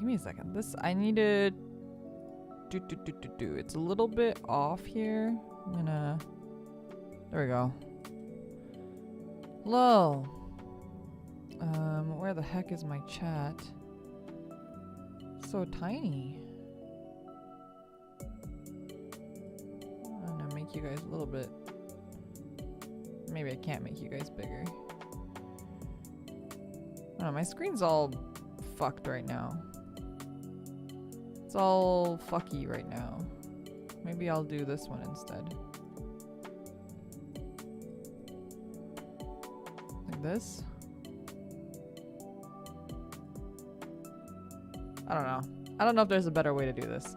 give me a second. This, I need to do. It's a little bit off here. I'm gonna, there we go. Hello. Where the heck is my chat? So tiny. I'm gonna make you guys a little bit. Maybe I can't make you guys bigger. Oh, my screen's all fucked right now. It's all fucky right now. Maybe I'll do this one instead. Like this. I don't know. I don't know if there's a better way to do this.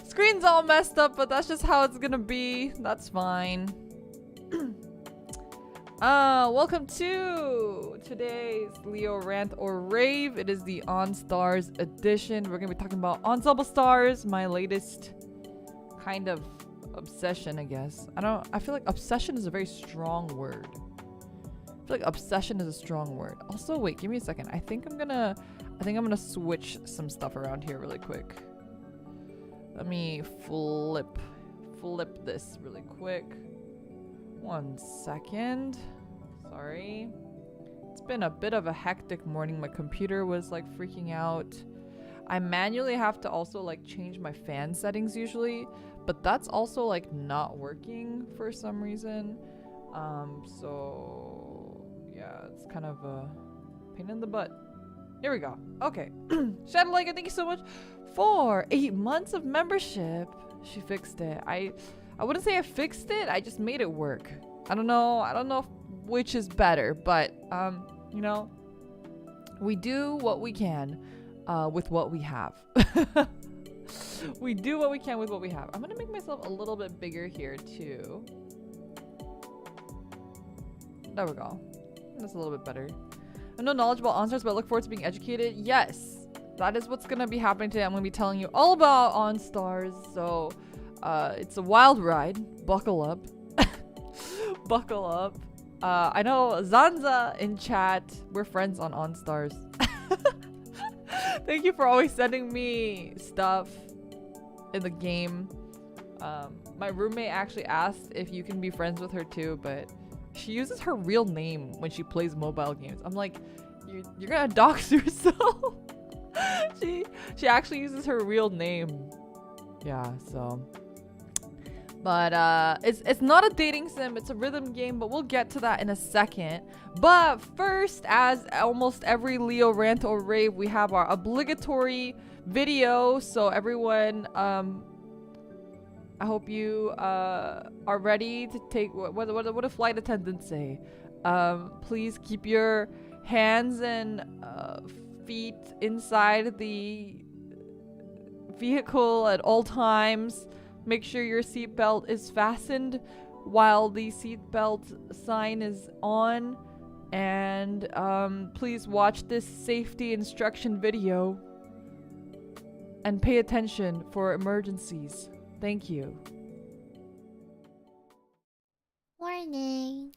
Screen's all messed up, but that's just how it's gonna be. That's fine. Welcome to today's LIORANT or RAVE. It is the OnStars edition. We're gonna be talking about Ensemble Stars, my latest kind of obsession, I guess. I feel like obsession is a very strong word. I feel like obsession is a strong word. Also, wait, give me a second. I think I'm gonna switch some stuff around here really quick. Let me flip this really quick. 1 second. Sorry. It's been a bit of a hectic morning. My computer was like freaking out. I manually have to also like change my fan settings usually, but that's also like not working for some reason. So yeah, it's kind of a pain in the butt. Here we go. Okay. Shadowliger, thank you so much for 8 months of membership. She fixed it. I wouldn't say I fixed it. I just made it work. I don't know which is better, but you know, we do what we can with what we have. We do what we can with what we have. I'm gonna make myself a little bit bigger here too. There we go. That's a little bit better. I'm no knowledgeable OnStars, but I look forward to being educated. Yes, that is what's gonna be happening today. I'm gonna be telling you all about OnStars. So it's a wild ride. Buckle up. Buckle up. I know Zanza in chat. We're friends on OnStars. Thank you for always sending me stuff in the game. My roommate actually asked if you can be friends with her too, but she uses her real name when she plays mobile games. I'm like, you're gonna dox yourself. she actually uses her real name. Yeah, so. But it's not a dating sim, it's a rhythm game, but we'll get to that in a second. But first, as almost every LIORANT or RAVE, we have our obligatory video. So everyone, I hope you are ready to take what do flight attendants say? Please keep your hands and feet inside the vehicle at all times. Make sure your seatbelt is fastened while the seatbelt sign is on. And please watch this safety instruction video and pay attention for emergencies. Thank you. Warning.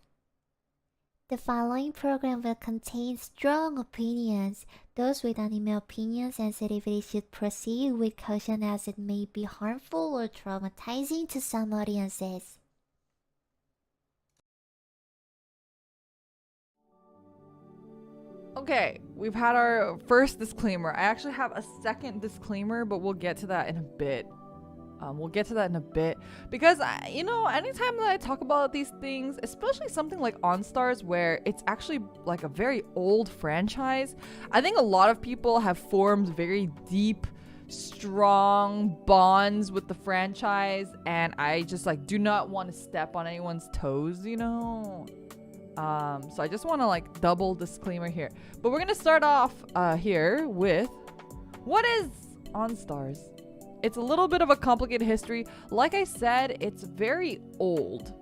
The following program will contain strong opinions. Those with anime opinion sensitivity should proceed with caution as it may be harmful or traumatizing to some audiences. Okay, we've had our first disclaimer. I actually have a second disclaimer, but we'll get to that in a bit. Because you know, anytime that I talk about these things, especially something like OnStars where it's actually like a very old franchise, I think a lot of people have formed very deep, strong bonds with the franchise, and I just like do not want to step on anyone's toes, you know. So I just want to like double disclaimer here. But we're gonna start off here with what is OnStars? It's a little bit of a complicated history. Like I said, it's very old.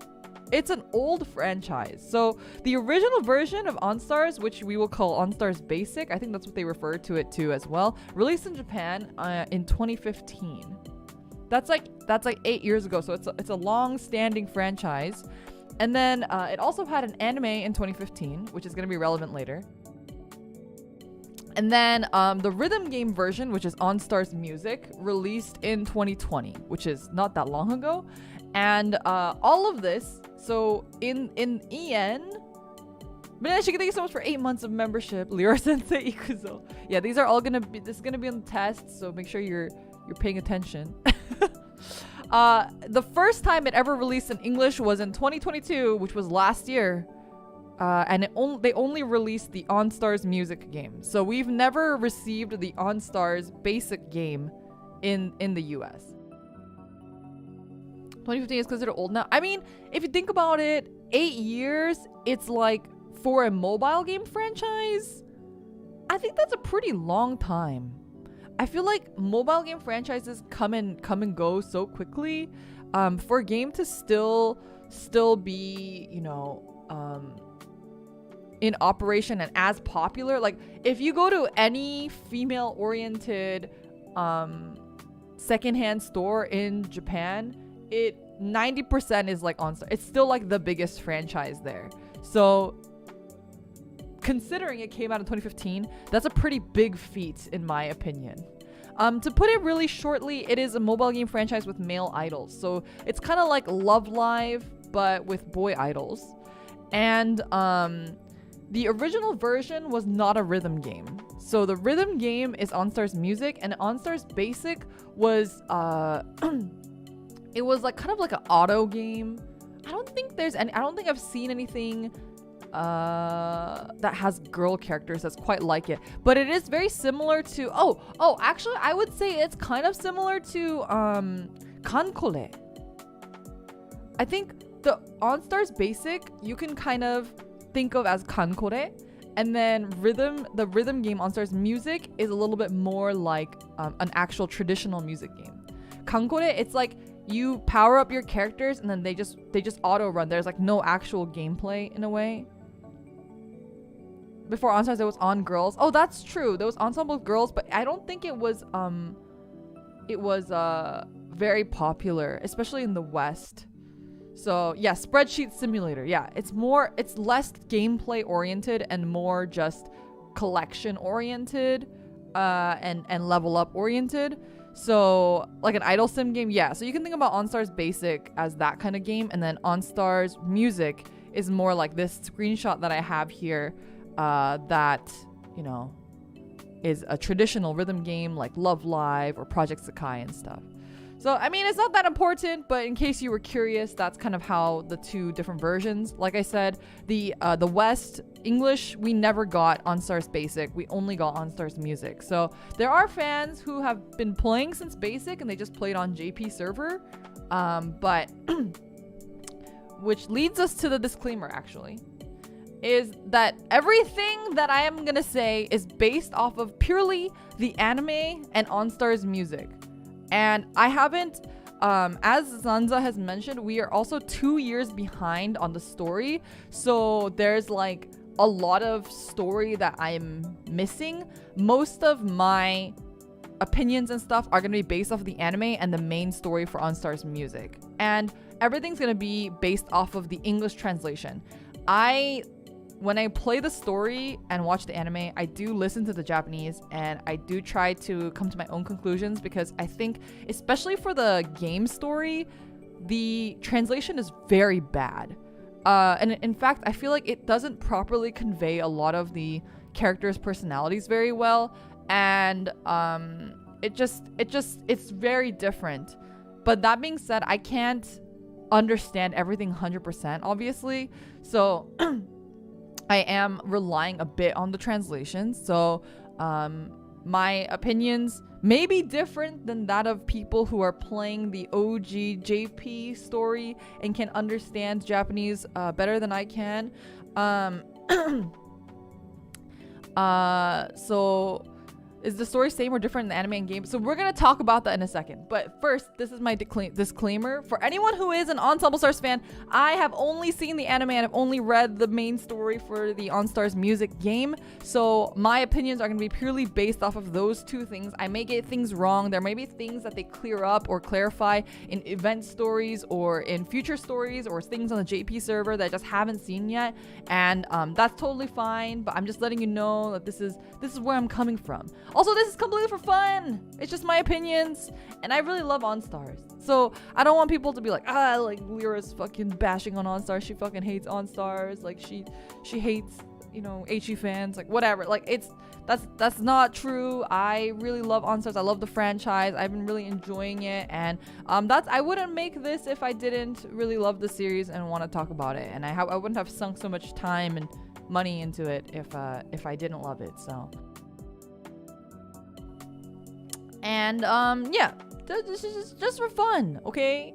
It's an old franchise. So the original version of OnStars, which we will call OnStars Basic, I think that's what they refer to it to as well, released in Japan in 2015. That's like 8 years ago. So it's a long-standing franchise. And then it also had an anime in 2015, which is going to be relevant later. And then the rhythm game version, which is OnStar's Music, released in 2020, which is not that long ago. And all of this, so in EN, Banana, thank you so much for 8 months of membership. Liora Sensei Ikuzo. Yeah, these are all this is gonna be on the test, so make sure you're paying attention. The first time it ever released in English was in 2022, which was last year. And they only released the OnStar's Music game. So we've never received the OnStar's basic game in the US. 2015 is considered old now. I mean, if you think about it, 8 years, it's like for a mobile game franchise, I think that's a pretty long time. I feel like mobile game franchises come and go so quickly. For a game to still be, you know, in operation and as popular, like if you go to any female-oriented secondhand store in Japan, 90% is like OnStar. It's still like the biggest franchise there. So considering it came out in 2015, that's a pretty big feat in my opinion. To put it really shortly, it is a mobile game franchise with male idols. So it's kind of like Love Live, but with boy idols. And the original version was not a rhythm game. So the rhythm game is OnStar's Music, and OnStar's Basic was it was like kind of like an auto game. I don't think I've seen anything that has girl characters that's quite like it, but it is very similar to actually I would say it's kind of similar to Kankore. I think the OnStar's Basic you can kind of think of as Kankore, and then the rhythm game OnStar's Music is a little bit more like an actual traditional music game. Kankore, it's like you power up your characters and then they just auto run. There's like no actual gameplay in a way. Before OnStars there was On Girls. Oh, that's true. There was Ensemble Girls, but I don't think it was very popular, especially in the West. So yeah, Spreadsheet Simulator. Yeah, it's less gameplay oriented and more just collection oriented and level up oriented. So like an idol sim game, yeah. So you can think about OnStar's Basic as that kind of game, and then OnStar's Music is more like this screenshot that I have here, that, you know, is a traditional rhythm game like Love Live or Project Sakai and stuff. So I mean, it's not that important, but in case you were curious, that's kind of how the two different versions. Like I said, the West English, we never got OnStar's Basic. We only got OnStar's Music. So there are fans who have been playing since Basic and they just played on JP server. But which leads us to the disclaimer actually, is that everything that I am gonna say is based off of purely the anime and OnStar's Music. And I haven't, as Zanza has mentioned, we are also 2 years behind on the story. So there's like a lot of story that I'm missing. Most of my opinions and stuff are going to be based off of the anime and the main story for OnStar's Music. And everything's going to be based off of the English translation. When I play the story and watch the anime, I do listen to the Japanese and I do try to come to my own conclusions, because I think, especially for the game story, the translation is very bad. And in fact, I feel like it doesn't properly convey a lot of the characters' personalities very well. And it's very different. But that being said, I can't understand everything 100%, obviously. So I am relying a bit on the translation. So my opinions may be different than that of people who are playing the OG JP story and can understand Japanese better than I can. So Is the story same or different in the anime and game? So we're gonna talk about that in a second. But first, this is my disclaimer. For anyone who is an Ensemble Stars fan, I have only seen the anime and I've only read the main story for the OnStars music game. So my opinions are gonna be purely based off of those two things. I may get things wrong. There may be things that they clear up or clarify in event stories or in future stories or things on the JP server that I just haven't seen yet. And that's totally fine. But I'm just letting you know that this is where I'm coming from. Also, this is completely for fun. It's just my opinions, and I really love OnStars. So I don't want people to be like, like Lyra's fucking bashing on OnStars. She fucking hates OnStars. Like she hates, HE fans. Like whatever. Like that's not true. I really love OnStars. I love the franchise. I've been really enjoying it, and I wouldn't make this if I didn't really love the series and want to talk about it. And I wouldn't have sunk so much time and money into it if I didn't love it. So. And yeah, this is just for fun, okay?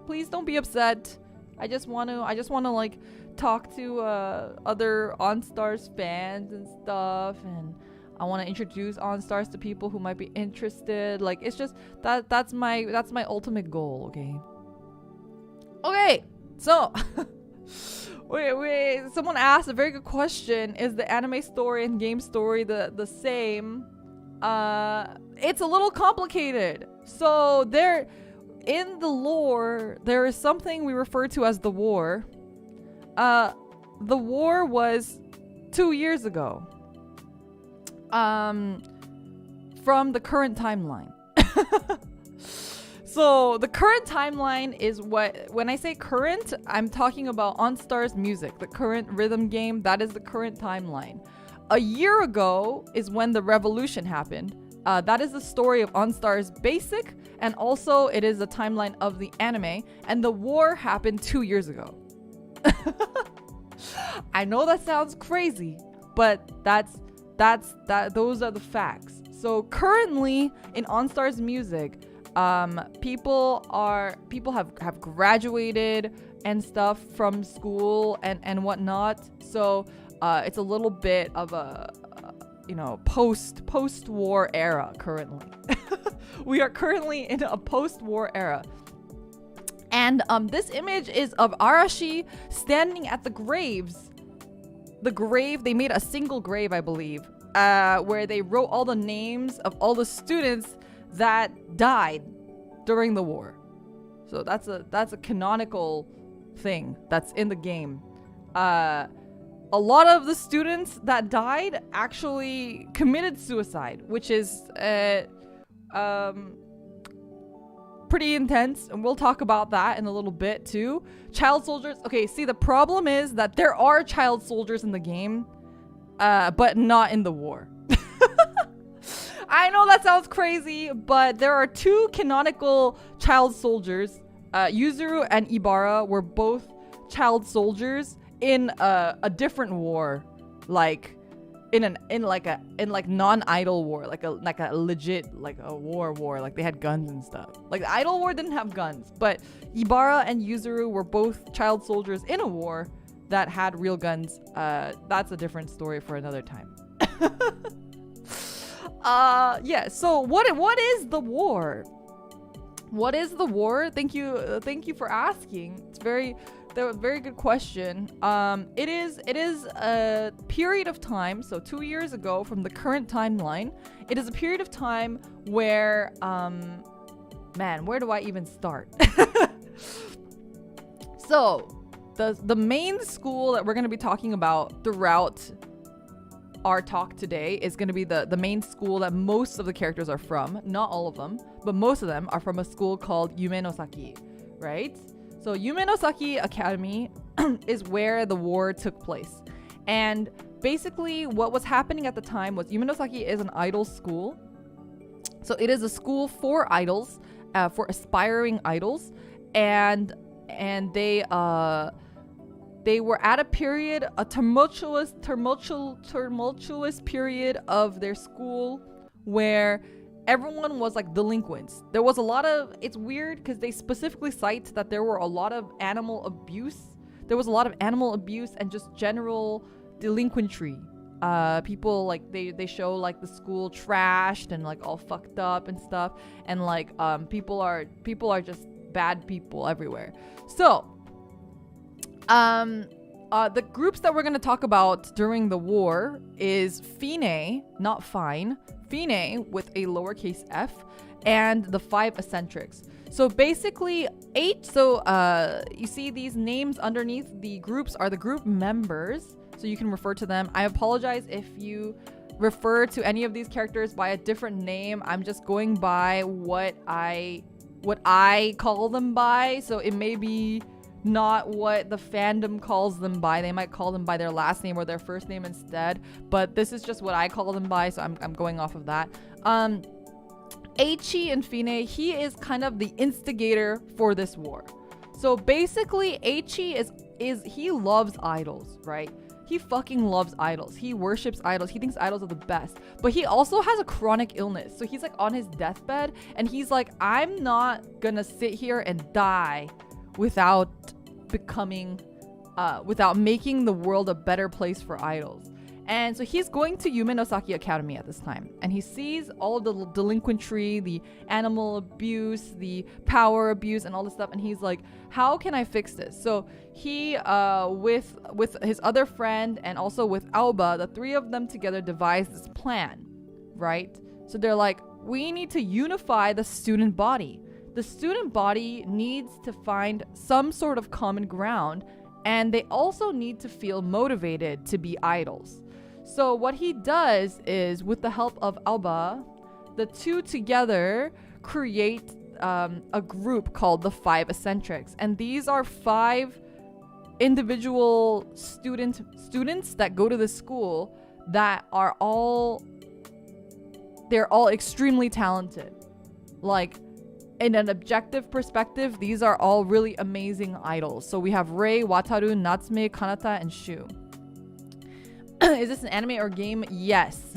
Please don't be upset. I just want to like talk to other OnStars fans and stuff, and I want to introduce OnStars to people who might be interested. Like it's just that's my ultimate goal, okay? Okay, so wait. Someone asked a very good question. Is the anime story and game story the same? It's a little complicated. So there, in the lore, there is something we refer to as the war. The war was 2 years ago. From the current timeline. So the current timeline is when I say current, I'm talking about OnStars music, the current rhythm game. That is the current timeline. A year ago is when the revolution happened. That is the story of OnStars Basic, and also it is the timeline of the anime. And the war happened 2 years ago. I know that sounds crazy, but those are the facts. So currently in OnStars music, people have graduated and stuff from school and whatnot. So it's a little bit of a post-war era currently. We are currently in a post-war era. And this image is of Arashi standing at the graves. The grave, they made a single grave, I believe, where they wrote all the names of all the students that died during the war. So that's a canonical thing that's in the game. A lot of the students that died actually committed suicide, which is pretty intense, and we'll talk about that in a little bit too. Child soldiers. Okay, see, the problem is that there are child soldiers in the game, but not in the war. I know that sounds crazy, but there are two canonical child soldiers. Yuzuru and Ibara were both child soldiers in a different war, like in non-idol war, like a legit, like a war, like they had guns and stuff. Like the idol war didn't have guns, but Ibara and Yuzuru were both child soldiers in a war that had real guns. That's a different story for another time. Yeah, so what is the war? What is the war? Thank you for asking. It's very good question. It is a period of time, so 2 years ago from the current timeline. It is a period of time where man, where do I even start? So the main school that we're going to be talking about throughout our talk today is going to be the main school that most of the characters are from. Not all of them, but most of them are from a school called Yume no Saki, right? So Yume no Saki Academy is where the war took place. And basically what was happening at the time was Yume no Saki is an idol school. So it is a school for idols, for aspiring idols. And they were at a period, a tumultuous period of their school where everyone was like delinquents. There was a lot of, it's weird because they specifically cite that there were a lot of animal abuse. There was a lot of animal abuse and just general delinquentry people like they show like the school trashed and like all fucked up and stuff, and like people are just bad people everywhere. So the groups that we're going to talk about during the war is Fine, not fine, Fine with a lowercase f, and the 5 eccentrics. So basically you see these names underneath the groups are the group members, so you can refer to them. I apologize if you refer to any of these characters by a different name. I'm just going by what I call them by, so it may be not what the fandom calls them by. They might call them by their last name or their first name instead, but this is just what I call them by, so I'm going off of that. Eiichi and Fine, he is kind of the instigator for this war. So basically Eiichi is he loves idols, right? He fucking loves idols. He worships idols. He thinks idols are the best. But he also has a chronic illness. So he's like on his deathbed and he's like, I'm not gonna sit here and die without making the world a better place for idols. And so he's going to Yume no Saki Academy at this time, and he sees all of the delinquentry, the animal abuse, the power abuse, and all this stuff, and he's like, how can I fix this? So he with his other friend and also with Aoba, the three of them together devise this plan, right? So they're like, we need to unify the student body. The student body needs to find some sort of common ground, and they also need to feel motivated to be idols. So what he does is, with the help of Aoba, the two together create a group called the 5 eccentrics, and these are 5 individual students that go to the school that are they're all extremely talented. Like, in an objective perspective, these are all really amazing idols. So we have Rei, Wataru, Natsume, Kanata, and Shu. Is this an anime or game? Yes.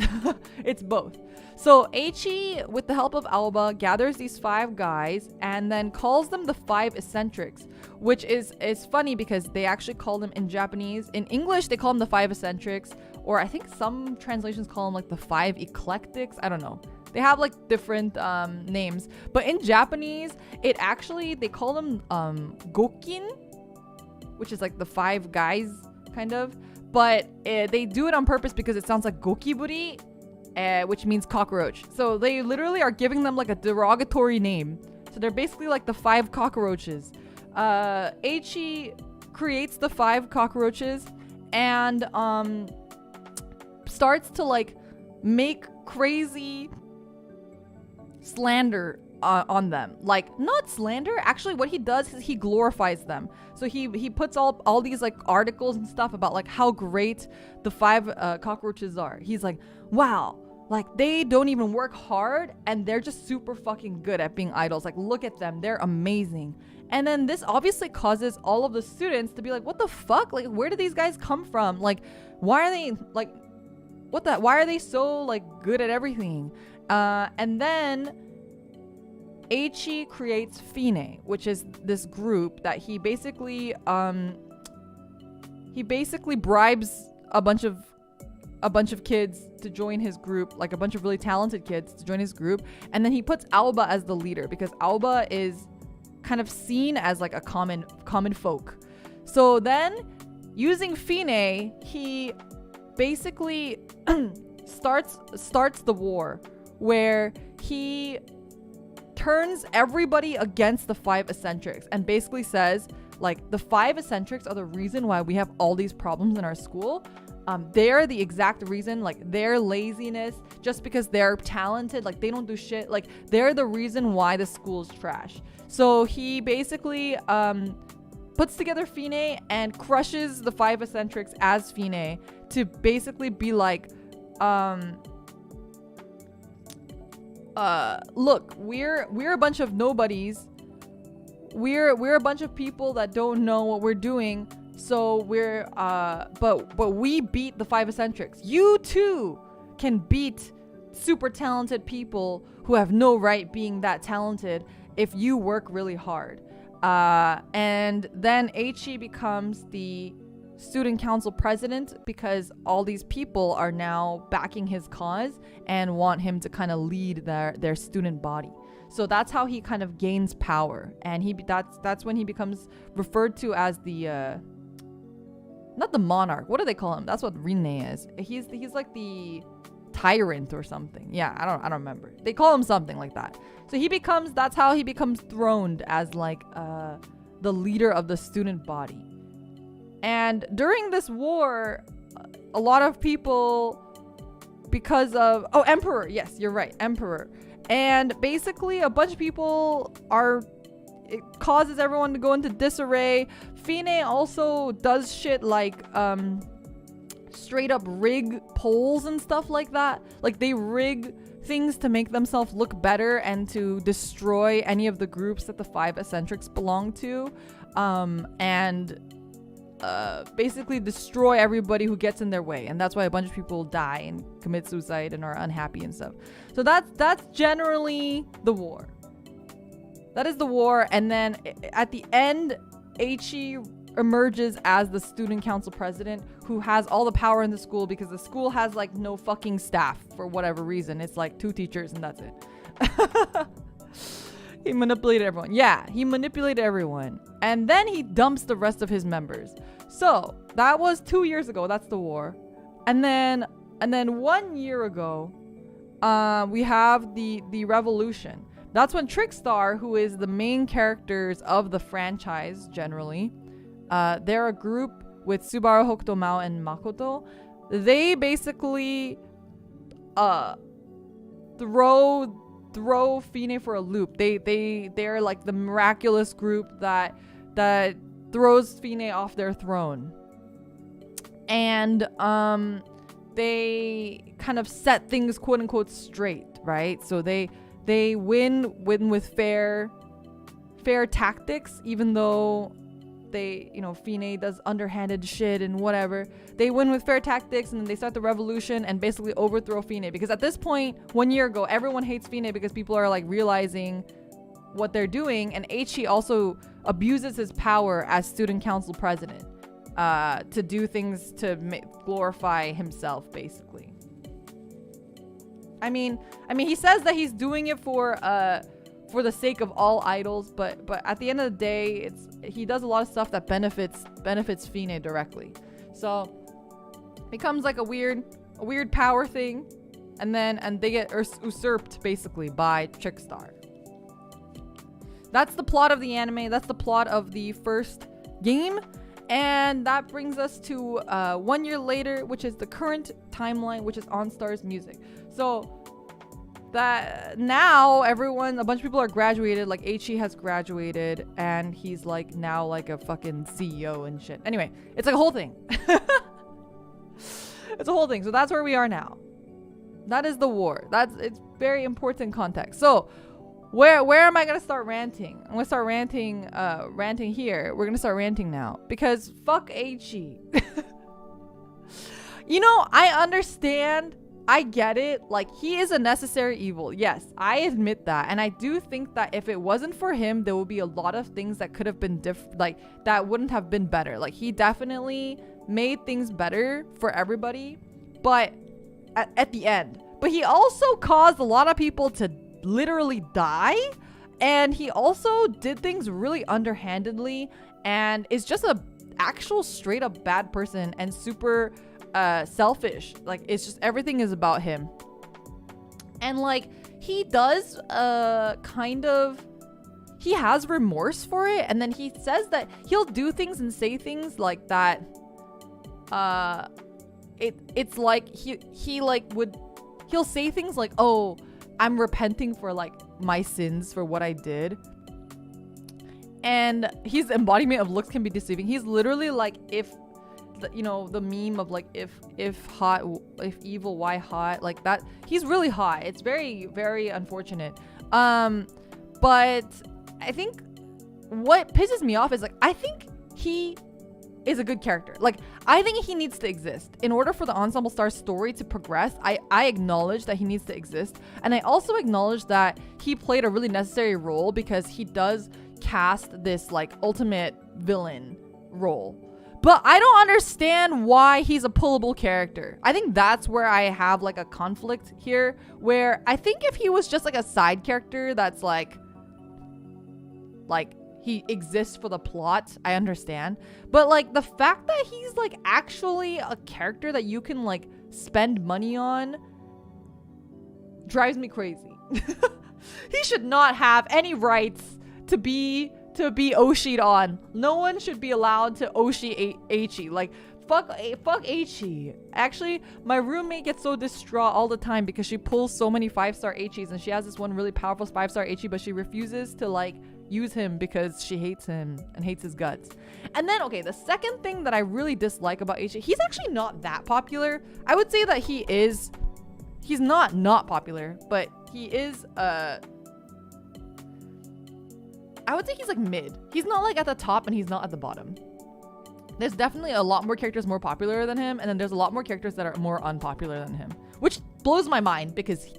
It's both. So Eiichi, with the help of Aoba, gathers these 5 guys and then calls them the 5 eccentrics, which is funny because they actually call them in Japanese. In English, they call them the 5 eccentrics, or I think some translations call them like the 5 eclectics. I don't know. They have like different names, but in Japanese, they call them Gokin, which is like the 5 guys kind of, but they do it on purpose because it sounds like Gokiburi, which means cockroach. So they literally are giving them like a derogatory name. So they're basically like the 5 cockroaches. Eiichi creates the 5 cockroaches and starts to like make crazy slander on them. Like, not slander, actually what he does is he glorifies them. So he puts all these like articles and stuff about like how great the 5 cockroaches are. He's like, wow, like they don't even work hard and they're just super fucking good at being idols. Like, look at them, they're amazing. And then this obviously causes all of the students to be like, what the fuck? Like, where do these guys come from? Like, why are they like, why are they so like good at everything? And then Eiichi creates Fine, which is this group that he basically bribes a bunch of kids to join his group, like a bunch of really talented kids to join his group, and then he puts Aoba as the leader because Aoba is kind of seen as like a common folk. So then, using Fine, he basically starts the war where he turns everybody against the 5 eccentrics and basically says, like, the 5 eccentrics are the reason why we have all these problems in our school. They're the exact reason, like their laziness, just because they're talented, like they don't do shit, like they're the reason why the school's trash. So he basically puts together Fine and crushes the 5 eccentrics as Fine to basically be like, look, we're a bunch of nobodies. We're a bunch of people that don't know what we're doing. So we're but we beat the 5 eccentrics. You too can beat super talented people who have no right being that talented if you work really hard. And then Eiichi becomes the student council president because all these people are now backing his cause and want him to kind of lead their student body. So that's how he kind of gains power, and that's when he becomes referred to as the not the monarch. What do they call him? That's what Rinne is. He's like the tyrant or something. Yeah, I don't remember. They call him something like that. So that's how he becomes throned as like the leader of the student body. And during this war, a lot of people, because of emperor. Yes, you're right, emperor. And basically a bunch of people it causes everyone to go into disarray. Fine also does shit like straight up rig polls and stuff like that. Like they rig things to make themselves look better and to destroy any of the groups that the 5 eccentrics belong to. And basically destroy everybody who gets in their way, and that's why a bunch of people die and commit suicide and are unhappy and stuff. So that's generally the war. That is the war. And then at the end, Eiichi emerges as the student council president who has all the power in the school, because the school has like no fucking staff for whatever reason. It's like 2 teachers and that's it. He manipulated everyone. Yeah, he manipulated everyone. And then he dumps the rest of his members. So that was 2 years ago. That's the war. And then 1 year ago, we have the revolution. That's when Trickstar, who is the main characters of the franchise generally, they're a group with Subaru, Hokuto, Mao, and Makoto. They basically throw Fine for a loop. They're like the miraculous group that throws Fine off their throne. And they kind of set things quote unquote straight, right? So they win with fair tactics, even though Fine does underhanded shit and whatever. They win with fair tactics, and then they start the revolution and basically overthrow Fine. Because at this point, 1 year ago, everyone hates Fine because people are like realizing what they're doing. And Eiichi also abuses his power as student council president to do things to glorify himself, basically. I mean, he says that he's doing it for the sake of all idols, but at the end of the day, he does a lot of stuff that benefits Fine directly. So it becomes like a weird power thing, and they get usurped basically by Trickstar. That's the plot of the anime. That's the plot of the first game. And that brings us to 1 year later, which is the current timeline, which is OnStar's music. So that now a bunch of people are graduated. Like Eiichi has graduated, and he's like now like a fucking CEO and shit. Anyway, it's like a whole thing. It's a whole thing. So that's where we are now. That is the war. It's very important context. So where am I gonna start ranting? I'm gonna start ranting here. We're gonna start ranting now because fuck Eiichi. I understand. I get it. Like, he is a necessary evil. Yes, I admit that. And I do think that if it wasn't for him, there would be a lot of things that could have been that wouldn't have been better. Like, he definitely made things better for everybody, but at the end. But he also caused a lot of people to literally die, and he also did things really underhandedly, and is just a actual straight up bad person and super selfish. Like, it's just everything is about him. And like, he does he has remorse for it, and then he says that he'll do things and say things like that. It's like he'll say things like, oh, I'm repenting for like my sins for what I did. And his embodiment of looks can be deceiving. He's literally like, if the meme of like, if evil, why hot, like that. He's really hot. It's very, very unfortunate. But I think what pisses me off is like, I think he is a good character. Like, I think he needs to exist in order for the Ensemble Star story to progress. I acknowledge that he needs to exist, and I also acknowledge that he played a really necessary role because he does cast this like ultimate villain role. But I don't understand why he's a pullable character. I think that's where I have like a conflict here, where I think if he was just like a side character that's like he exists for the plot, I understand. But like the fact that he's like actually a character that you can like spend money on drives me crazy. He should not have any rights to be Oshi'd on. No one should be allowed to Oshi Eichi. Like fuck Eichi. Actually, my roommate gets so distraught all the time because she pulls so many 5-star Eichis, and she has this one really powerful 5-star Eichi, but she refuses to like use him because she hates him and hates his guts. And then okay, the second thing that I really dislike about Eichi, he's actually not that popular. I would say that he's not popular, but he is I would say he's like mid. He's not like at the top and he's not at the bottom. There's definitely a lot more characters more popular than him, and then there's a lot more characters that are more unpopular than him, which blows my mind because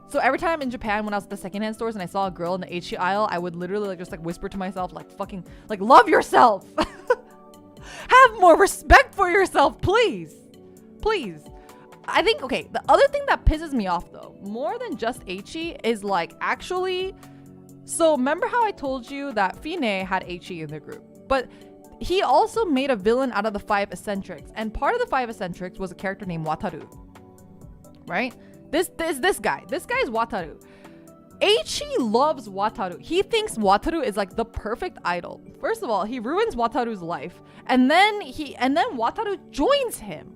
so every time in Japan when I was at the secondhand stores and I saw a girl in the Eichi aisle, I would literally like just like whisper to myself like fucking like love yourself. Have more respect for yourself, please. Please. I think okay, the other thing that pisses me off though, more than just Eichi, is like actually, so remember how I told you that Fine had Eichi in the group, but he also made a villain out of the 5 eccentrics, and part of the 5 eccentrics was a character named Wataru, right? This guy is Wataru. Eichi loves Wataru. He thinks Wataru is like the perfect idol. First of all, he ruins Wataru's life, and then Wataru joins him.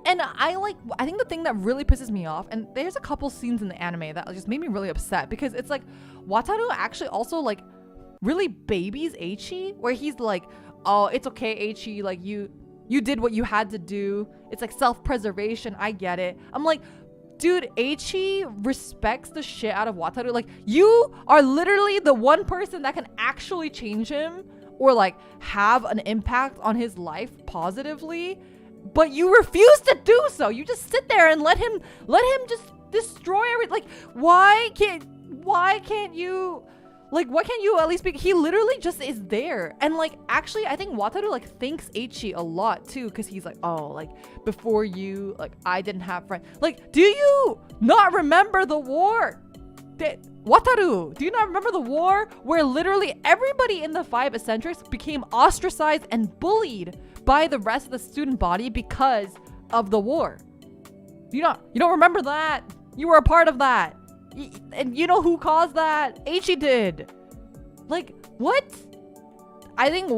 And I think the thing that really pisses me off, and there's a couple scenes in the anime that just made me really upset, because it's like Wataru actually also like really babies Eichi, where he's like, oh, it's okay Eichi, like you did what you had to do. It's like self-preservation. I get it. I'm like, dude, Eichi respects the shit out of Wataru. Like, you are literally the one person that can actually change him or like have an impact on his life positively. But you refuse to do so. You just sit there and let him just destroy everything. Like, why can't you at least be, he literally just is there. And like, actually, I think Wataru like thanks Eichi a lot too, because he's like, oh, like before you, like I didn't have friends. Like, do you not remember the war? Wataru, do you not remember the war where literally everybody in the 5 eccentrics became ostracized and bullied by the rest of the student body because of the war? You don't remember that? You were a part of that. And you know who caused that? Eichi did. Like, what? I think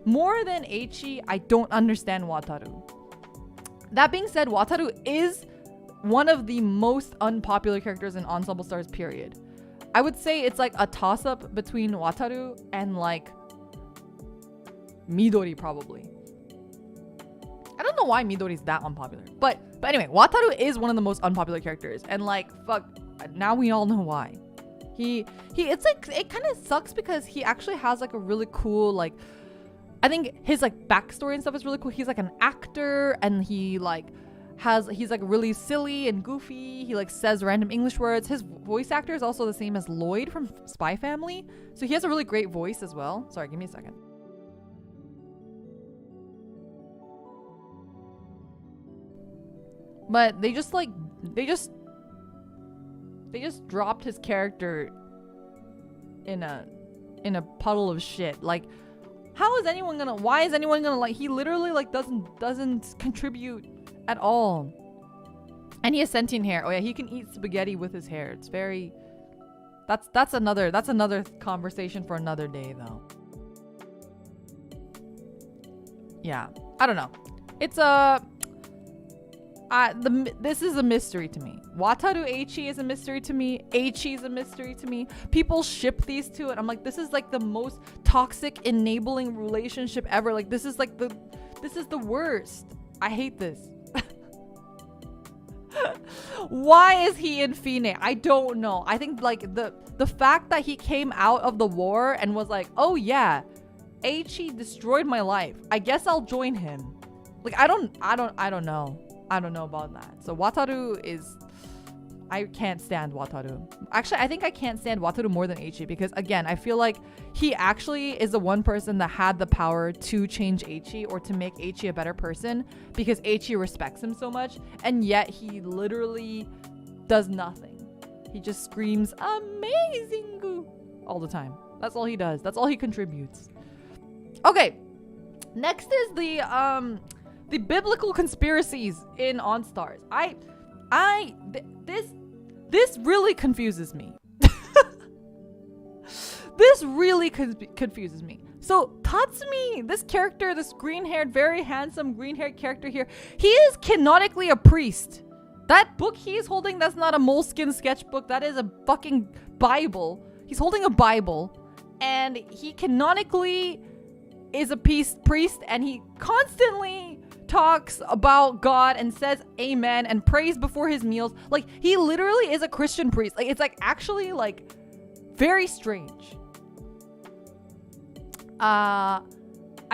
more than Eichi, I don't understand Wataru. That being said, Wataru is one of the most unpopular characters in Ensemble Stars, period. I would say it's like a toss-up between Wataru and like Midori, probably. I don't know why Midori's that unpopular, but anyway, Wataru is one of the most unpopular characters, and like fuck, now we all know why. It's like, it kind of sucks because he actually has like a really cool, like, I think his like backstory and stuff is really cool. He's like an actor, and he's like really silly and goofy. He like says random English words. His voice actor is also the same as Lloyd from Spy Family, so he has a really great voice as well. Sorry, give me a second. But they just dropped his character in a puddle of shit. Like, why is anyone gonna like, he literally like doesn't contribute at all. And he has sentient hair. Oh yeah, he can eat spaghetti with his hair. It's very, that's another conversation for another day though. Yeah, I don't know. It's this is a mystery to me. Wataru Eichi is a mystery to me. Eichi is a mystery to me. People ship these two, and I'm like, this is like the most toxic, enabling relationship ever. Like, this is the worst. I hate this. Why is he in Fine? I don't know. I think like the fact that he came out of the war and was like, oh yeah, Eichi destroyed my life, I guess I'll join him. Like, I don't know. I don't know about that. So Wataru is, I can't stand Wataru. Actually, I think I can't stand Wataru more than Eiichi because, again, I feel like he actually is the one person that had the power to change Eiichi or to make Eiichi a better person because Eiichi respects him so much, and yet he literally does nothing. He just screams amazing all the time. That's all he does. That's all he contributes. Okay, next is the biblical conspiracies in OnStars. This really confuses me. This really confuses me. So Tatsumi, this character, this green-haired, very handsome green-haired character here, he is canonically a priest. That book he's holding, that's not a moleskin sketchbook. That is a fucking Bible. He's holding a Bible, and he canonically is a priest, and he constantly talks about God and says amen and prays before his meals. Like, he literally is a Christian priest. Like, it's like actually like very strange. I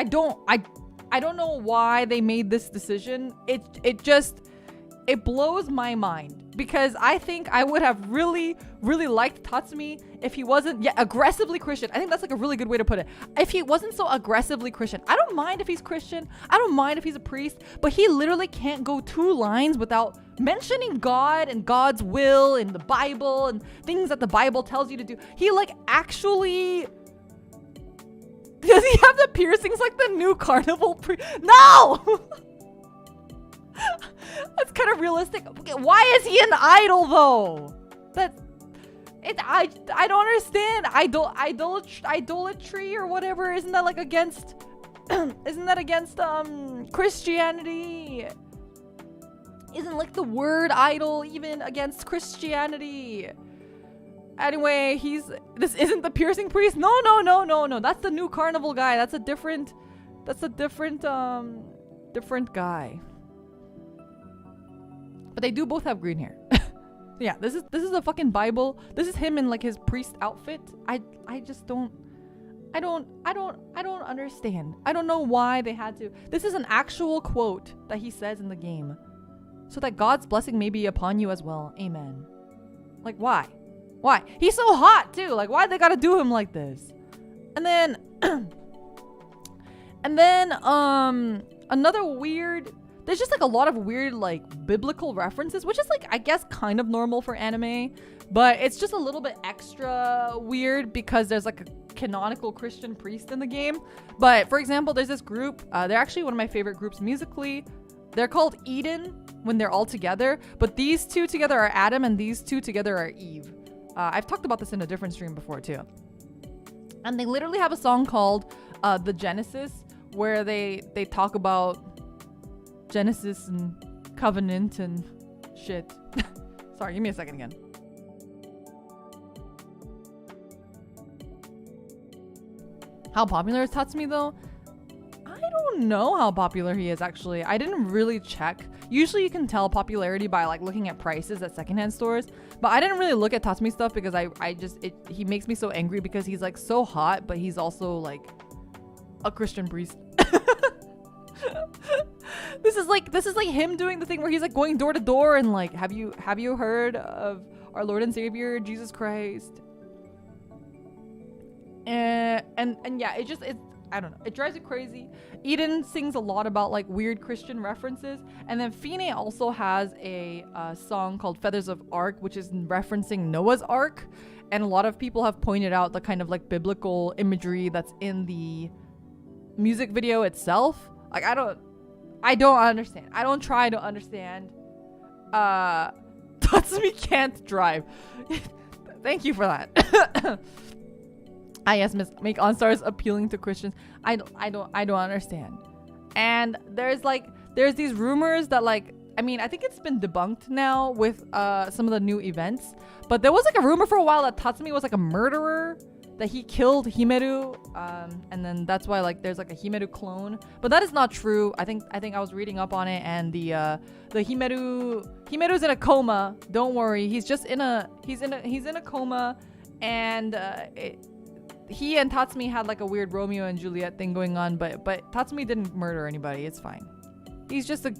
don't know why they made this decision. It blows my mind because I think I would have really liked Tatsumi if he wasn't aggressively Christian. I think that's like a really good way to put it. If he wasn't so aggressively Christian. I don't mind if he's Christian. I don't mind if he's a priest, but he literally can't go 2 lines without mentioning God and God's will in the Bible and things that the Bible tells you to do. He like actually... Does he have the piercings like the new carnival priest? No! That's kind of realistic. Okay, why is he an idol though? I don't understand. Idolatry or whatever. Isn't that like against isn't that against Christianity? Isn't like the word idol even against Christianity? Anyway, this isn't the piercing priest. No. That's the new carnival guy. That's a different guy. But they do both have green hair. Yeah, this is a fucking Bible. This is him in like his priest outfit. I don't understand. I don't know why they had to. This is an actual quote that he says in the game. So that God's blessing may be upon you as well. Amen. Like, why? Why? He's so hot too. Like, why they gotta do him like this? And then another weird... There's just like a lot of weird like biblical references, which is like, I guess, kind of normal for anime, but it's just a little bit extra weird because there's like a canonical Christian priest in the game. But for example, there's this group, they're actually one of my favorite groups musically. They're called Eden when they're all together, but these two together are Adam and these two together are Eve. I've talked about this in a different stream before too. And they literally have a song called The Genesis, where they talk about Genesis and covenant and shit. Sorry, give me a second again. How popular is Tatsumi though? I don't know how popular he is actually. I didn't really check. Usually you can tell popularity by like looking at prices at secondhand stores, but I didn't really look at Tatsumi stuff because he makes me so angry because he's like so hot, but he's also like a Christian priest. This is like him doing the thing where he's like going door to door and like, have you heard of our Lord and Savior Jesus Christ? And yeah, it's I don't know, it drives me crazy. Eden sings a lot about like weird Christian references, and then Fine also has a song called Feathers of Ark, which is referencing Noah's Ark, and a lot of people have pointed out the kind of like biblical imagery that's in the music video itself. Like, I don't understand. I don't try to understand. Tatsumi can't drive. Thank you for that. Yes, make OnStars appealing to Christians. I don't understand. And there's these rumors that like, I mean, I think it's been debunked now with some of the new events, but there was like a rumor for a while that Tatsumi was like a murderer, that he killed Himeru, and then that's why like there's like a Himeru clone, but that is not true. I think I was reading up on it, and the Himeru's in a coma. Don't worry, he's in a coma, and he and Tatsumi had like a weird Romeo and Juliet thing going on, but Tatsumi didn't murder anybody. It's fine. He's just a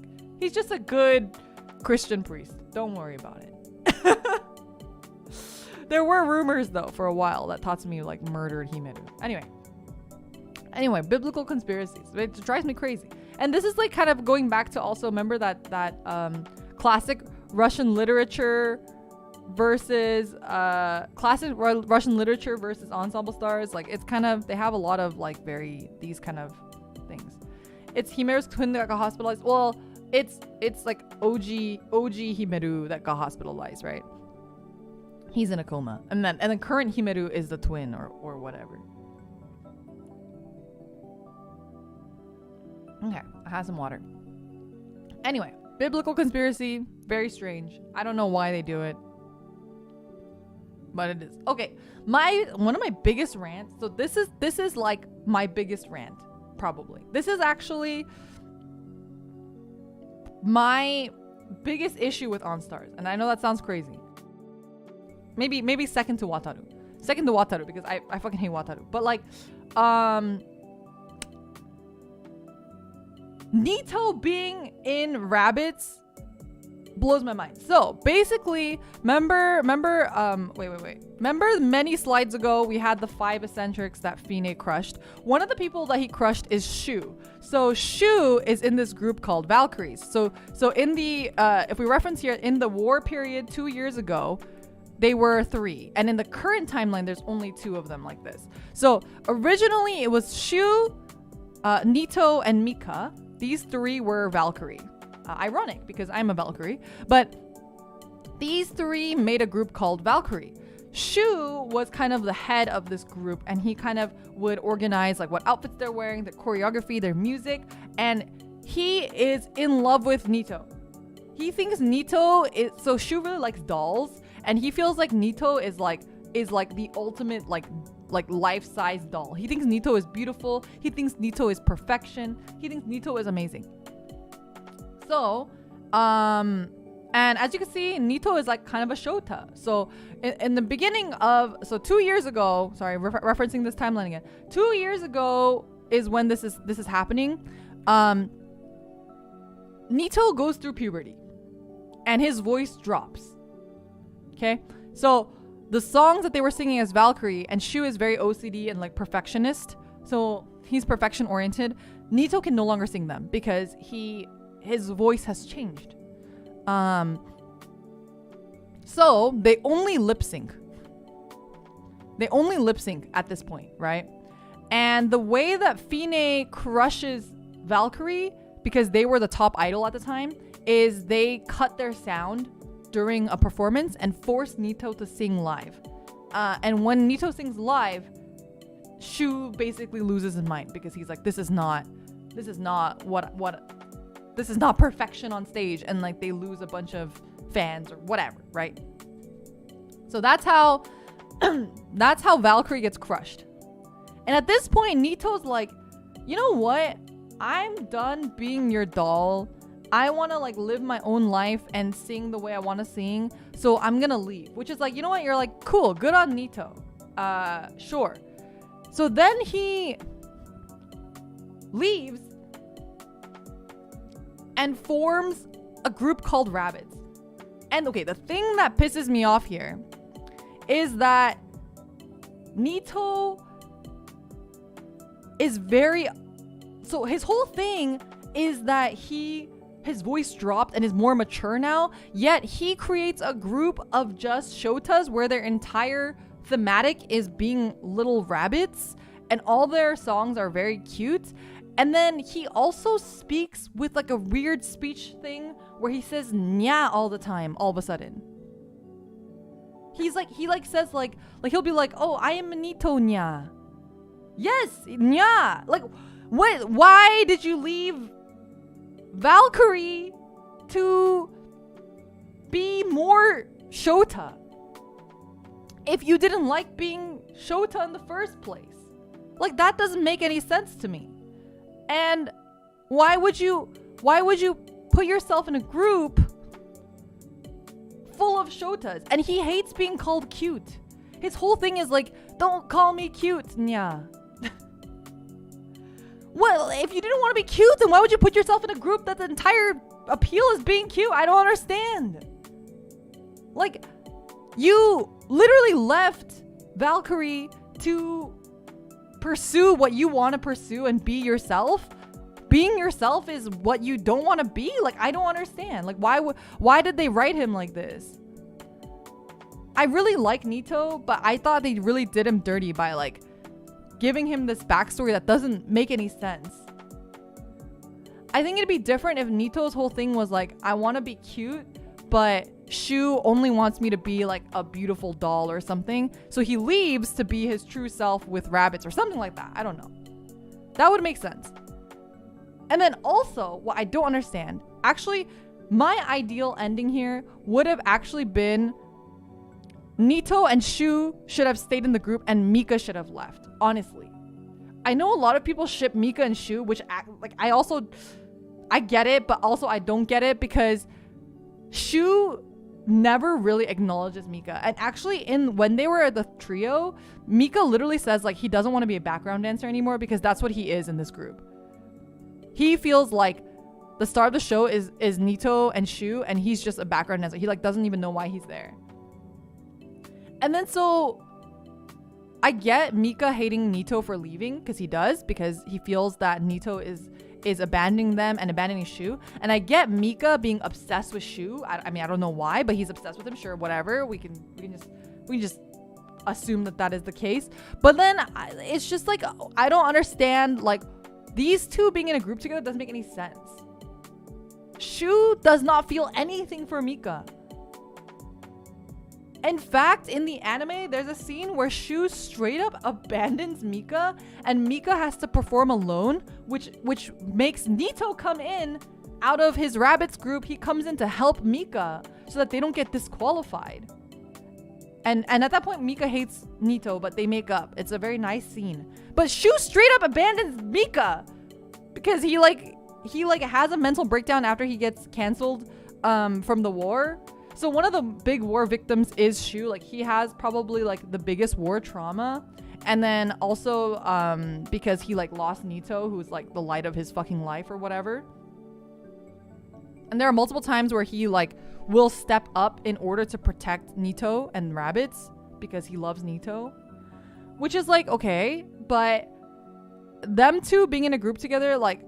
good Christian priest. Don't worry about it. There were rumors though for a while that Tatsumi like murdered Himeru. Anyway, biblical conspiracies. It drives me crazy. And this is like kind of going back to also remember that classic Russian literature versus Russian literature versus ensemble stars. Like it's kind of, they have a lot of like these kind of things. It's Himeru's twin that got hospitalized. Well, it's like OG Himeru that got hospitalized, right? He's in a coma, and then current Himeru is the twin or whatever. Okay, I have some water. Anyway, biblical conspiracy, very strange. I don't know why they do it, but it is. Okay, one of my biggest rants. So this is like my biggest rant, probably. This is actually my biggest issue with OnStars, and I know that sounds crazy. Maybe second to Wataru. Second to Wataru, because I fucking hate Wataru. But like, Nito being in Rabbids blows my mind. So basically, remember many slides ago we had the 5 eccentrics that Fine crushed. One of the people that he crushed is Shu. So Shu is in this group called Valkyries. So in the if we reference here, in the war period 2 years ago, they were 3, and in the current timeline there's only 2 of them like this. So originally it was Shu, Nito, and Mika. These 3 were Valkyrie. Ironic, because I'm a Valkyrie. But these 3 made a group called Valkyrie. Shu was kind of the head of this group, and he kind of would organize like what outfits they're wearing, the choreography, their music, and he is in love with Nito. He thinks Nito is, so Shu really likes dolls, and he feels like Nito is like the ultimate like life-size doll. He thinks Nito is beautiful. He thinks Nito is perfection. He thinks Nito is amazing. So, and as you can see, Nito is like kind of a shota. So in the beginning of, 2 years ago, sorry, referencing this timeline again, 2 years ago is when this is happening. Nito goes through puberty and his voice drops. Okay. So the songs that they were singing as Valkyrie, and Shu is very OCD and like perfectionist. So he's perfection oriented. Nito can no longer sing them because his voice has changed. So they only lip sync. They only lip sync at this point, right? And the way that Fine crushes Valkyrie, because they were the top idol at the time, is they cut their sound during a performance and force Nito to sing live. And when Nito sings live, Shu basically loses his mind because he's like, this is not perfection on stage, and like they lose a bunch of fans or whatever, right? So that's how Valkyrie gets crushed. And at this point, Nito's like, you know what? I'm done being your doll. I want to like live my own life and sing the way I want to sing. So I'm going to leave, which is like, you know what? You're like, cool, good on Nito. Sure. So then he leaves and forms a group called Rabbids. And okay, the thing that pisses me off here is that Nito is so his whole thing is that his voice dropped and is more mature now, yet he creates a group of just shotas where their entire thematic is being little rabbits and all their songs are very cute. And then he also speaks with like a weird speech thing where he says nya all the time, all of a sudden. He says like he'll be like, oh, I am Nito nya. Yes, nya. Like, what? Why did you leave Valkyrie to be more shota if you didn't like being shota in the first place? Like, that doesn't make any sense to me. And why would you put yourself in a group full of shotas? And he hates being called cute. His whole thing is like, don't call me cute, nya. Well, if you didn't want to be cute, then why would you put yourself in a group that the entire appeal is being cute? I don't understand. Like, You literally left Valkyrie to pursue what you want to pursue and be yourself. Being yourself is what you don't want to be. Like, I don't understand. Like, why did they write him like this? I really like Nito, but I thought they really did him dirty by like giving him this backstory that doesn't make any sense. I think it'd be different if Nito's whole thing was like, I want to be cute, but Shu only wants me to be like a beautiful doll or something. So he leaves to be his true self with rabbits or something like that. I don't know. That would make sense. And then also, what I don't understand, actually, my ideal ending here would have actually been Nito and Shu should have stayed in the group and Mika should have left, honestly. I know a lot of people ship Mika and Shu, which I get it, but also I don't get it because Shu never really acknowledges Mika. And actually when they were the trio, Mika literally says like he doesn't want to be a background dancer anymore because that's what he is in this group. He feels like the star of the show is Nito and Shu, and he's just a background dancer. He like doesn't even know why he's there. And then so I get Mika hating Nito for leaving because he feels that Nito is abandoning them and abandoning Shu. And I get Mika being obsessed with Shu. I mean, I don't know why, but he's obsessed with him. Sure, whatever. We can just assume that is the case. But then it's just like I don't understand, like, these two being in a group together doesn't make any sense. Shu does not feel anything for Mika. In fact, in the anime, there's a scene where Shu straight up abandons Mika and Mika has to perform alone, which makes Nito come in out of his rabbits group. He comes in to help Mika so that they don't get disqualified. And at that point, Mika hates Nito, but they make up. It's a very nice scene. But Shu straight up abandons Mika because he has a mental breakdown after he gets canceled from the war. So one of the big war victims is Shu. Like, he has probably like the biggest war trauma. And then also because he like lost Nito, who's like the light of his fucking life or whatever. And there are multiple times where he like will step up in order to protect Nito and rabbits because he loves Nito, which is like, okay, but them two being in a group together, like,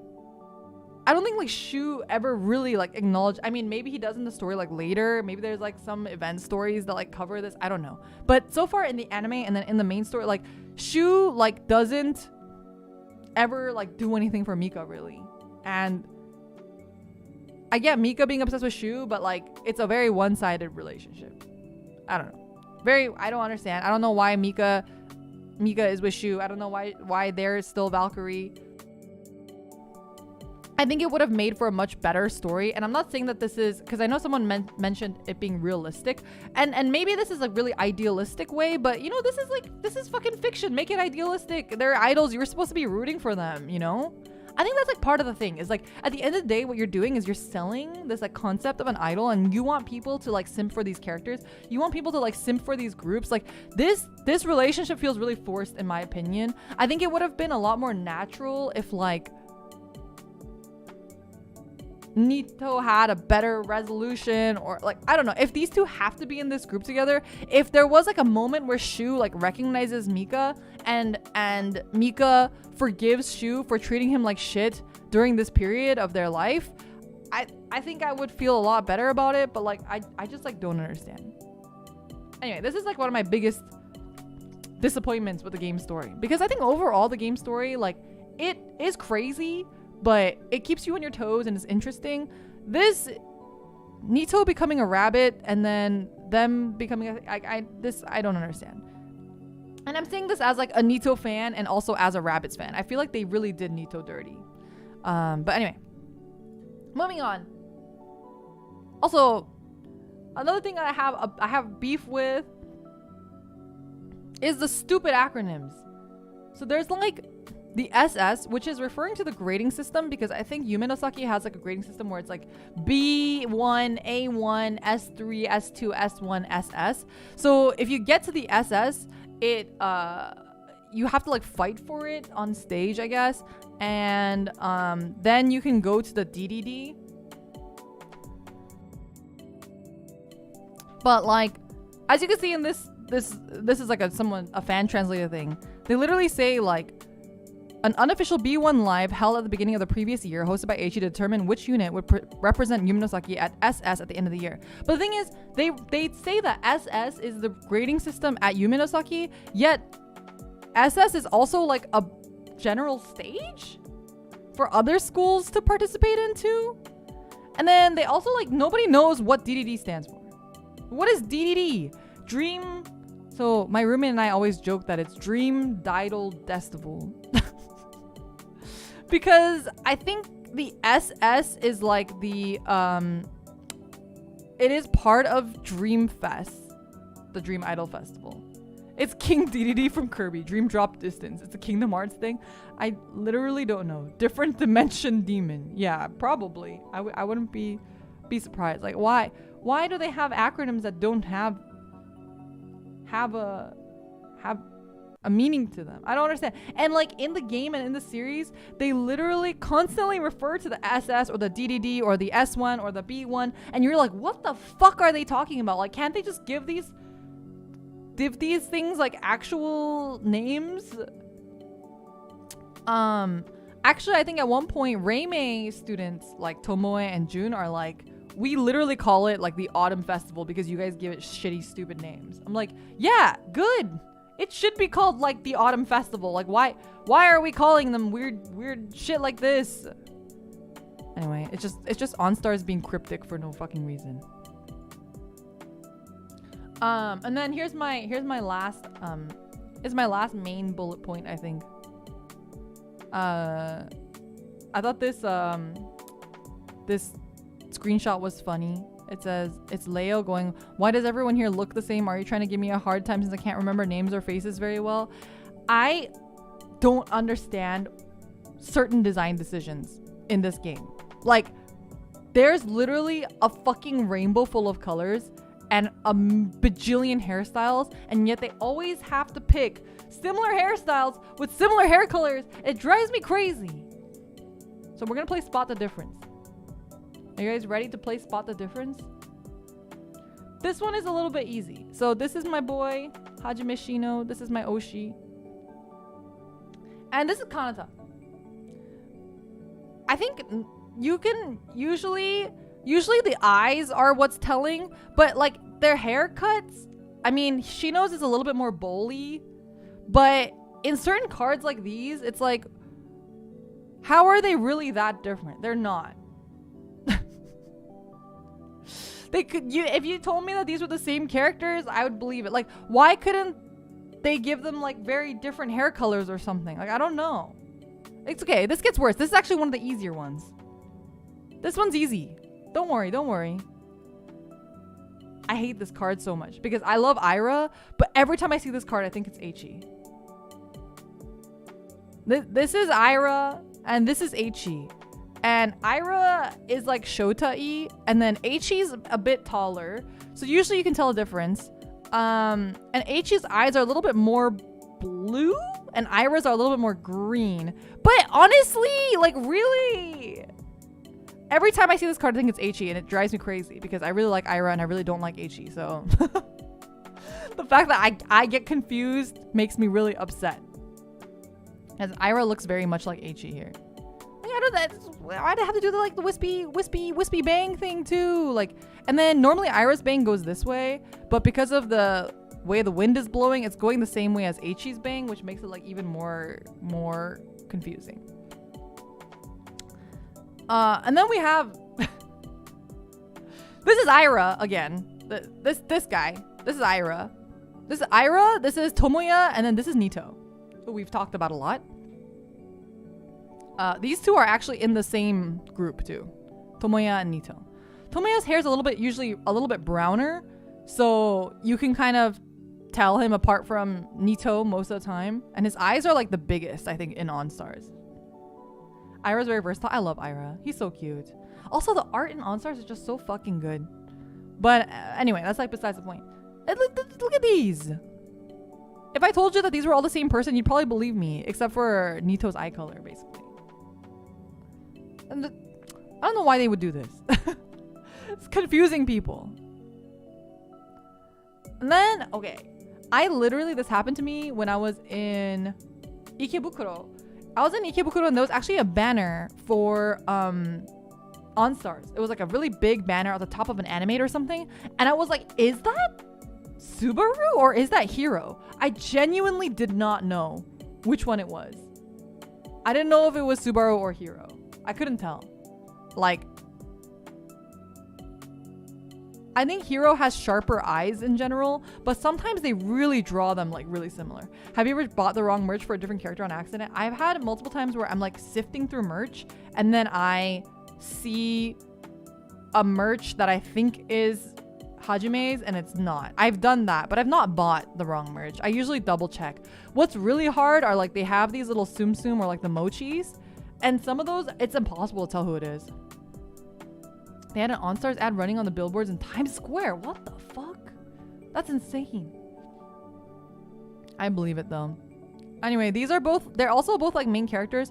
I don't think like Shu ever really like acknowledged. I mean, maybe he does in the story like later. Maybe there's like some event stories that like cover this. I don't know. But so far in the anime and then in the main story, like Shu like doesn't ever like do anything for Mika really. And I get Mika being obsessed with Shu, but like it's a very one-sided relationship. I don't know. I don't understand. I don't know why Mika is with Shu. I don't know why there's still Valkyrie. I think it would have made for a much better story. And I'm not saying that this is, because I know someone mentioned it being realistic, and maybe this is like really idealistic way, but you know, this is fucking fiction. Make it idealistic. They're idols. You're supposed to be rooting for them, you know? I think that's like part of the thing is like at the end of the day, what you're doing is you're selling this like concept of an idol, and you want people to like simp for these characters. You want people to like simp for these groups. Like this relationship feels really forced in my opinion. I think it would have been a lot more natural if like Nito had a better resolution, or like, I don't know, if these two have to be in this group together, if there was like a moment where Shu like recognizes Mika and Mika forgives Shu for treating him like shit during this period of their life, I think I would feel a lot better about it. But like I just like don't understand. Anyway, this is like one of my biggest disappointments with the game story, because I think overall the game story, like, it is crazy, but it keeps you on your toes and it's interesting. This Nito becoming a rabbit and then them becoming I don't understand. And I'm saying this as like a Nito fan and also as a rabbits fan. I feel like they really did Nito dirty. But anyway, moving on. Also, another thing I have beef with is the stupid acronyms. So there's like the SS, which is referring to the grading system, because I think Yumenosaki has like a grading system where it's like B1, A1, S3, S2, S1, SS. So if you get to the SS, it you have to like fight for it on stage, I guess, and then you can go to the DDD. But like, as you can see in this is like a fan translated thing. They literally say like an unofficial B1 live held at the beginning of the previous year, hosted by Eiichi, to determine which unit would represent Yuminosaki at SS at the end of the year. But the thing is, they say that SS is the grading system at Yuminosaki, yet SS is also like a general stage for other schools to participate in too. And then they also like, nobody knows what DDD stands for. What is DDD? Dream. So my roommate and I always joke that it's Dream Diddle Festival. Because I think the SS is like the it is part of Dream Fest, the Dream Idol Festival. It's King DDD from Kirby, Dream Drop Distance. It's a Kingdom Hearts thing. I literally don't know. Different Dimension Demon. Yeah, probably. I wouldn't be surprised. Like why do they have acronyms that don't have a meaning to them? I don't understand. And like in the game and in the series, they literally constantly refer to the SS or the DDD or the S1 or the B1, and you're like, what the fuck are they talking about? Like, can't they just give these things like actual names? Actually, I think at one point Reimei students like Tomoe and Jun are like, we literally call it like the Autumn Festival because you guys give it shitty stupid names. I'm like, yeah, good. It should be called like the Autumn Festival. Like why are we calling them weird shit like this? Anyway, it's just OnStars being cryptic for no fucking reason. And then here's my last main bullet point, I think. I thought this screenshot was funny. It says, it's Leo going, why does everyone here look the same? Are you trying to give me a hard time since I can't remember names or faces very well? I don't understand certain design decisions in this game. Like, there's literally a fucking rainbow full of colors and a bajillion hairstyles, and yet they always have to pick similar hairstyles with similar hair colors. It drives me crazy. So we're gonna play Spot the Difference. Are you guys ready to play Spot the Difference? This one is a little bit easy. So this is my boy, Hajime Shino. This is my Oshi. And this is Kanata. I think you can usually the eyes are what's telling, but like their haircuts, I mean, Shino's is a little bit more bowly, but in certain cards like these, it's like, how are they really that different? They're not. If you told me that these were the same characters, I would believe it. Like, why couldn't they give them like very different hair colors or something? Like, I don't know. It's okay. This gets worse. This is actually one of the easier ones. This one's easy. Don't worry. I hate this card so much because I love Ira, but every time I see this card, I think it's Eiichi. This is Ira and this is Eiichi. And Ira is like Shota-y, and then Eiichi's a bit taller, so usually you can tell a difference. And Eiichi's eyes are a little bit more blue, and Ira's are a little bit more green. But honestly, like really, every time I see this card, I think it's Eiichi, and it drives me crazy because I really like Ira and I really don't like Eiichi. So the fact that I get confused makes me really upset, as Ira looks very much like Eiichi here. I'd have to do the wispy bang thing too. Like, and then normally Ira's bang goes this way, but because of the way the wind is blowing, it's going the same way as Eiichi's bang, which makes it like even more confusing. And then we have this is Ira again. This guy. This is Ira. This is Ira. This is Tomoya, and then this is Nito, who we've talked about a lot. These two are actually in the same group too, Tomoya and Nito. Tomoya's hair is usually a little bit browner, so you can kind of tell him apart from Nito most of the time. And his eyes are like the biggest, I think, in OnStars. Ira's very versatile. I love Ira. He's so cute. Also, the art in OnStars is just so fucking good. But anyway, that's like besides the point. Look at these. If I told you that these were all the same person, you'd probably believe me, except for Nito's eye color, basically. And I don't know why they would do this. It's confusing people. And then, okay, this happened to me when I was in Ikebukuro. I was in Ikebukuro and there was actually a banner for OnStars. It was like a really big banner at the top of an animate or something. And I was like, is that Subaru or is that Hero? I genuinely did not know which one it was. I didn't know if it was Subaru or Hero. I couldn't tell. Like, I think Hero has sharper eyes in general, but sometimes they really draw them like really similar. Have you ever bought the wrong merch for a different character on accident? I've had multiple times where I'm like sifting through merch and then I see a merch that I think is Hajime's and it's not. I've done that, but I've not bought the wrong merch. I usually double check. What's really hard are like they have these little tsum tsum or like the mochis, and some of those it's impossible to tell who it is. They had an OnStars ad running on the billboards in Times Square. What the fuck? That's insane. I believe it though. Anyway, they're also both like main characters.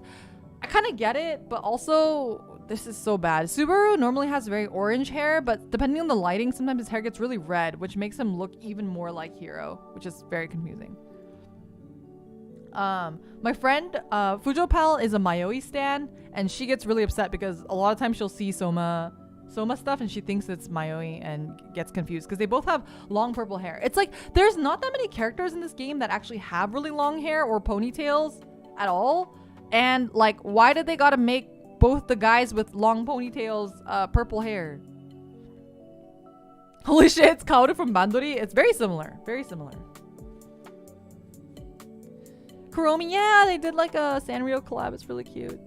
I kind of get it, but also this is so bad. Subaru normally has very orange hair, but depending on the lighting, sometimes his hair gets really red, which makes him look even more like Hero, which is very confusing. My friend Fujo Pal is a Mayoi stan, and she gets really upset because a lot of times she'll see Soma stuff and she thinks it's Mayoi and gets confused because they both have long purple hair. It's like there's not that many characters in this game that actually have really long hair or ponytails at all. And like, why did they gotta make both the guys with long ponytails purple hair? Holy shit, it's Kaoru from Bandori. It's very similar. Very similar. Kuromi, yeah, they did like a Sanrio collab. It's really cute.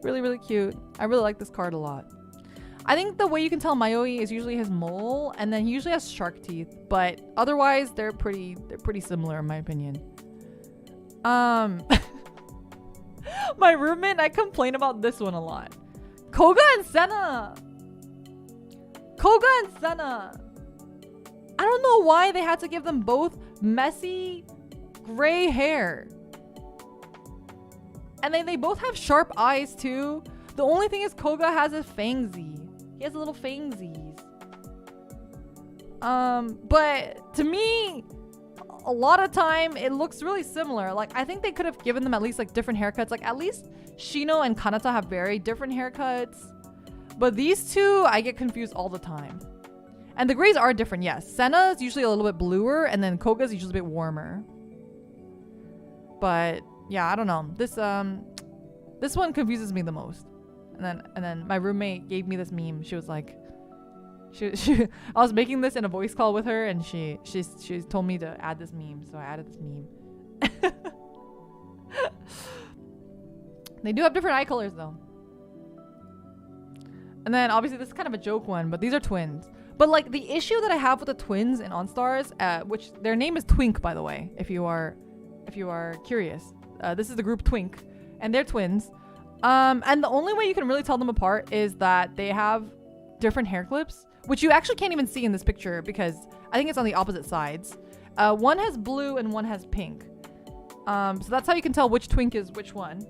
Really, really cute. I really like this card a lot. I think the way you can tell Mayoi is usually his mole, and then he usually has shark teeth, but otherwise they're pretty similar in my opinion. My roommate and I complain about this one a lot. Koga and Senna. I don't know why they had to give them both messy gray hair. And then they both have sharp eyes too. The only thing is Koga has a fangsy. He has a little fangsies. But to me, a lot of time it looks really similar. Like I think they could have given them at least like different haircuts. Like at least Shino and Kanata have very different haircuts. But these two, I get confused all the time. And the grays are different, yes. Senna is usually a little bit bluer, and then Koga is usually a bit warmer. But yeah, I don't know. This one confuses me the most. And then my roommate gave me this meme. She was like, I was making this in a voice call with her, and she told me to add this meme, so I added this meme. They do have different eye colors though. And then obviously this is kind of a joke one, but these are twins. But like the issue that I have with the twins in OnStars, which their name is Twink, by the way, if you are curious. This is the group Twink, and they're twins. And the only way you can really tell them apart is that they have different hair clips, which you actually can't even see in this picture because I think it's on the opposite sides. One has blue and one has pink. So that's how you can tell which Twink is which one.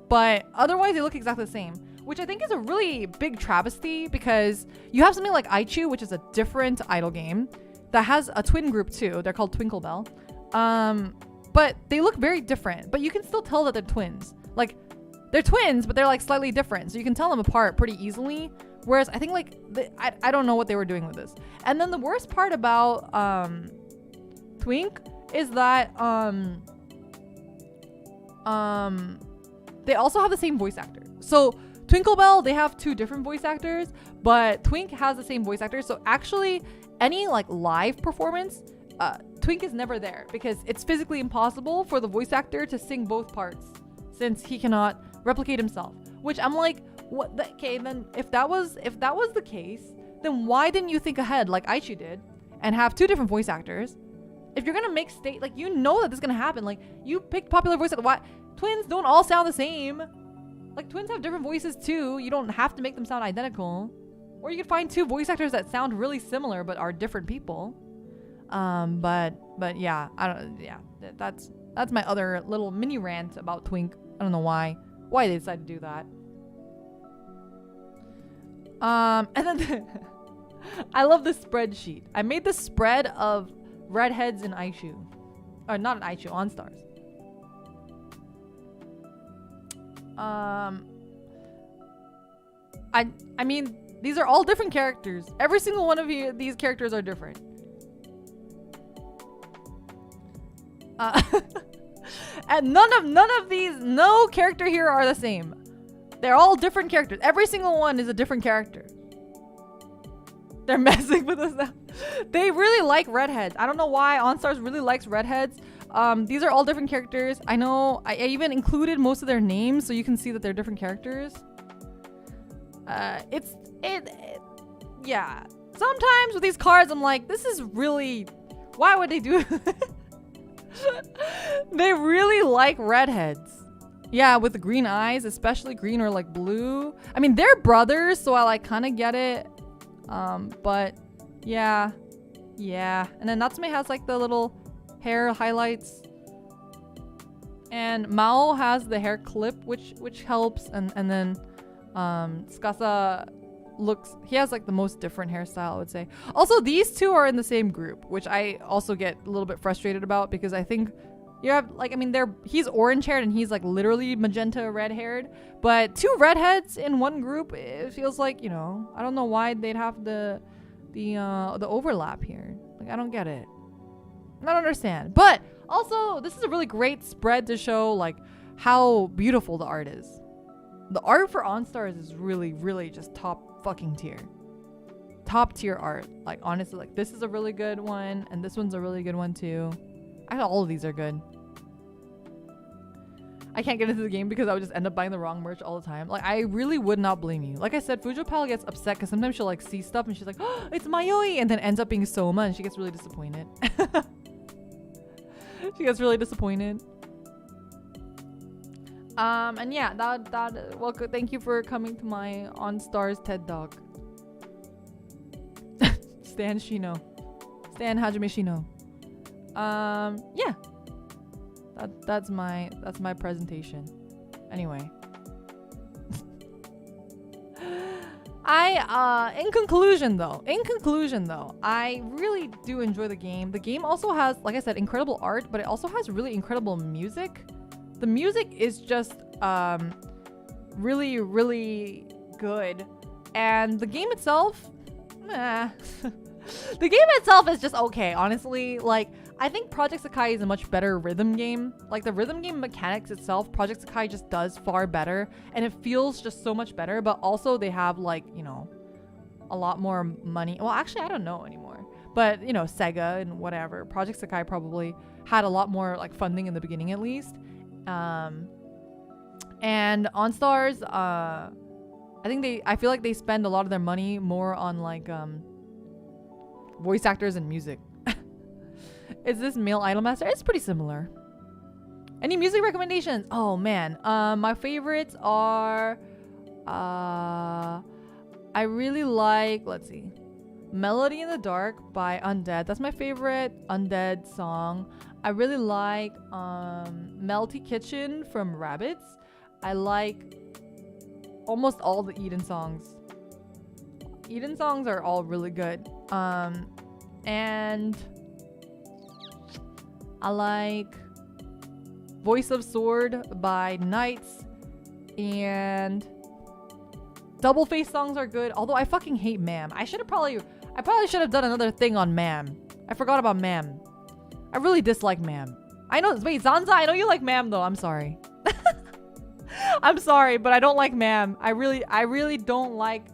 But otherwise they look exactly the same, which I think is a really big travesty because you have something like Aichu, which is a different idol game that has a twin group too. They're called Twinklebell. But they look very different, but you can still tell that they're twins. Like they're twins, but they're like slightly different. So you can tell them apart pretty easily. Whereas I think like, I don't know what they were doing with this. And then the worst part about Twink is that they also have the same voice actor. So Twinklebell, they have two different voice actors, but Twink has the same voice actor. So actually any like live performance, Twink is never there because it's physically impossible for the voice actor to sing both parts since he cannot replicate himself. Which I'm like, what? Okay, then if that was the case, then why didn't you think ahead like Aichi did and have two different voice actors? If you're gonna make like you know that this is gonna happen, like you picked popular voice actors. Why twins don't all sound the same? Like twins have different voices too. You don't have to make them sound identical, or you could find two voice actors that sound really similar but are different people. But yeah, that's my other little mini rant about Twink. I don't know why they decided to do that. And then I love this spreadsheet. I made this spread of redheads in Aishu. Or not in Aishu, on stars. I mean, these are all different characters. Every single one of these characters are different. And none of these, no character here are the same. They're all different characters. Every single one is a different character. They're messing with us now. They really like redheads. I don't know why OnStars really likes redheads. These are all different characters. I know I even included most of their names so you can see that they're different characters. Yeah. Sometimes with these cards, I'm like, this is really, why would they do it? They really like redheads. Yeah, with the green eyes, especially green or like blue. I mean, they're brothers, so I like kind of get it. But yeah. And then Natsume has like the little hair highlights. And Mao has the hair clip, which helps. And then Tsukasa he has like the most different hairstyle, I would say. Also, these two are in the same group, which I also get a little bit frustrated about because I think you have like, I mean, he's orange haired and he's like literally magenta red haired, but two redheads in one group, it feels like, you know, I don't know why they'd have the overlap here. Like, I don't get it. I don't understand. But also, this is a really great spread to show like how beautiful the art is. The art for OnStars is really, really just top fucking tier. Top tier art. Like, honestly, like this is a really good one and this one's a really good one too. I thought all of these are good. I can't get into the game because I would just end up buying the wrong merch all the time. Like, I really would not blame you. Like I said, Fujopal gets upset because sometimes she'll like see stuff and she's like, oh, it's Mayoi, and then ends up being Soma and she gets really disappointed. She gets really disappointed. And yeah, well, thank you for coming to my OnStars TED Talk. Stan Shino. Stan Hajime Shino. Yeah. That's my presentation. Anyway. In conclusion though, I really do enjoy the game. The game also has, like I said, incredible art, but it also has really incredible music. The music is just really, really good. And the game itself, the game itself is just okay, honestly. Like, I think Project Sakai is a much better rhythm game. Like, the rhythm game mechanics itself, Project Sakai just does far better. And it feels just so much better. But also they have, like, you know, a lot more money. Well, actually, I don't know anymore. But, you know, Sega and whatever. Project Sakai probably had a lot more, like, funding in the beginning at least. And OnStars, I feel like they spend a lot of their money more on, like, voice actors and music. Is this Male Idolmaster? It's pretty similar. Any music recommendations? Oh man, my favorites are I really like, let's see, Melody in the Dark by Undead. That's my favorite Undead song. I really like Melty Kitchen from Rabbids. I like almost all the Eden songs. Eden songs are all really good. And I like Voice of Sword by Knights, and Double Face songs are good, although I fucking hate Ma'am. I probably should have done another thing on Ma'am. I forgot about Ma'am. I really dislike Ma'am. I know, wait, Zanza, I know you like Ma'am though, I'm sorry. I'm sorry, but I don't like Ma'am. I really don't like,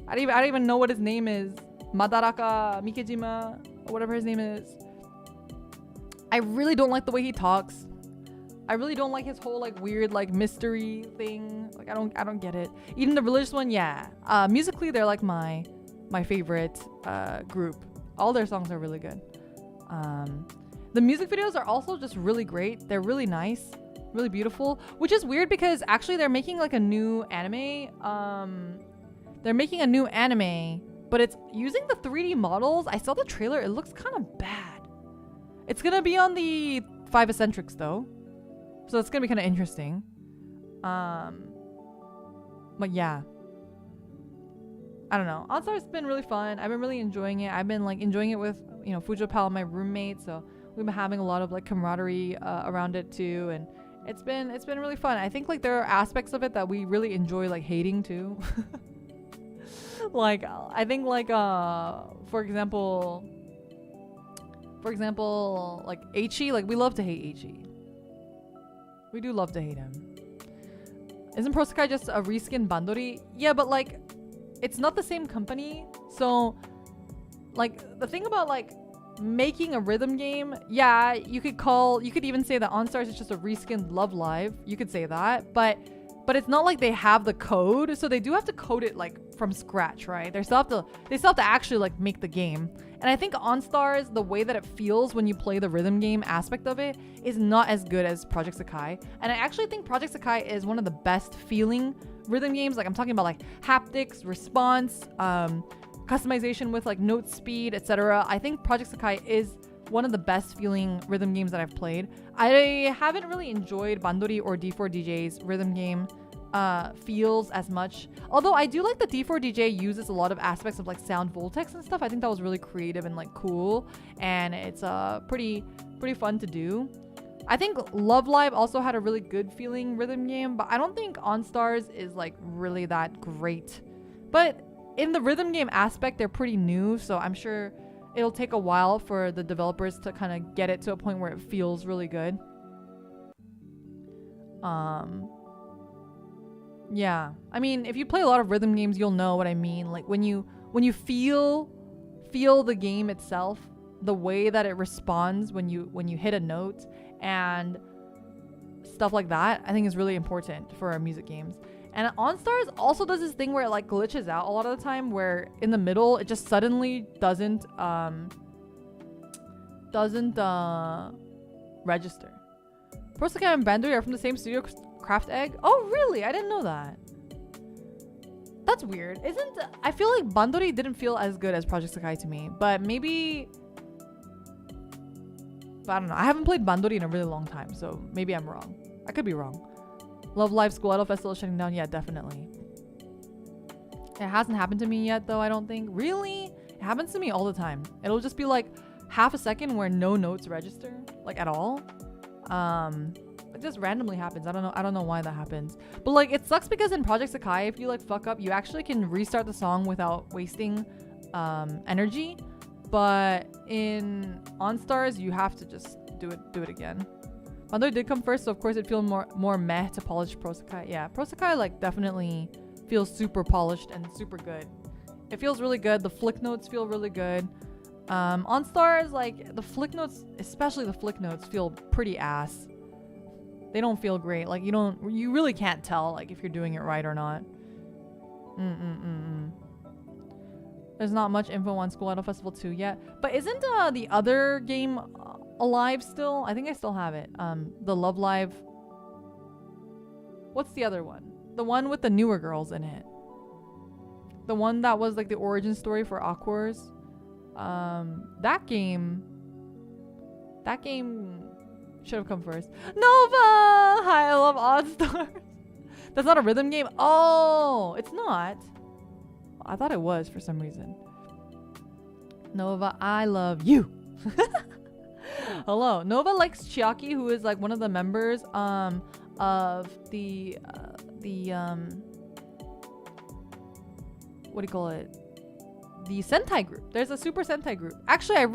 I don't even know what his name is. Madaraka Mikejima, or whatever his name is. I really don't like the way he talks. I really don't like his whole like weird like mystery thing. Like I don't get it. Even the religious one, yeah. Musically, they're like my favorite group. All their songs are really good. The music videos are also just really great. They're really nice, really beautiful. Which is weird because actually they're making like a new anime. They're making a new anime, but it's using the 3D models. I saw the trailer. It looks kind of bad. It's gonna be on the 5 Eccentrics though, so it's gonna be kind of interesting. But yeah, I don't know. OnStar's been really fun. I've been really enjoying it. I've been like enjoying it with, Fujo Pal, my roommate. So we've been having a lot of like camaraderie around it too, and it's been really fun. I think like there are aspects of it that we really enjoy like hating too. Like I think like for example like Aichi, like we love to hate Aichi. We do love to hate him. Isn't Prosakai just a reskin Bandori? Yeah, but like it's not the same company. So like the thing about like making a rhythm game, yeah, you could even say that OnStars is just a reskinned Love Live. You could say that, but it's not like they have the code, so they do have to code it like from scratch, right? They still have to actually like make the game. And I think OnStars, the way that it feels when you play the rhythm game aspect of it is not as good as Project Sakai. And I actually think Project Sakai is one of the best feeling rhythm games. Like I'm talking about like haptics, response, customization with like note speed, etc. I think Project Sakai is one of the best feeling rhythm games that I've played. I haven't really enjoyed Bandori or D4DJ's rhythm game feels as much. Although I do like that D4DJ uses a lot of aspects of like sound vortex and stuff. I think that was really creative and like cool, and it's pretty fun to do. I think Love Live also had a really good feeling rhythm game, but I don't think OnStars is like really that great. But in the rhythm game aspect, they're pretty new, so I'm sure it'll take a while for the developers to kind of get it to a point where it feels really good. Yeah, I mean, if you play a lot of rhythm games, you'll know what I mean. Like when you feel the game itself, the way that it responds when you hit a note and stuff like that, I think is really important for our music games. And OnStars also does this thing where it like glitches out a lot of the time, where in the middle it just suddenly doesn't register. Prosakai and Bandori are from the same studio, Craft Egg. Oh really? I didn't know that. That's weird. I feel like Bandori didn't feel as good as Project Sakai to me, but maybe, but I don't know. I haven't played Bandori in a really long time, so maybe I'm wrong. I could be wrong. Love Live School Idol Festival is shutting down. Yeah, definitely. It hasn't happened to me yet, though, I don't think. Really? It happens to me all the time. It'll just be like half a second where no notes register, like at all. It just randomly happens. I don't know why that happens. But like it sucks because in Project Sakai, if you like fuck up, you actually can restart the song without wasting energy. But in OnStars, you have to just do it again. Bandori did come first, so of course it feels more meh to polish Pro Sakai. Yeah, Pro Sakai like definitely feels super polished and super good. It feels really good. The flick notes feel really good. OnStars, like the flick notes, especially the flick notes, feel pretty ass. They don't feel great. Like you really can't tell like if you're doing it right or not. There's not much info on School Idol Festival 2 yet. But isn't the other game alive still? I think I still have it. The Love Live. What's the other one? The one with the newer girls in it. The one that was like the origin story for Aquars. That game should have come first. Nova! Hi, I love OnStars. That's not a rhythm game? Oh, it's not. I thought it was for some reason. Nova, I love you. Hello. Nova likes Chiaki, who is like one of the members of the what do you call it? The Sentai group. There's a Super Sentai group. Actually, I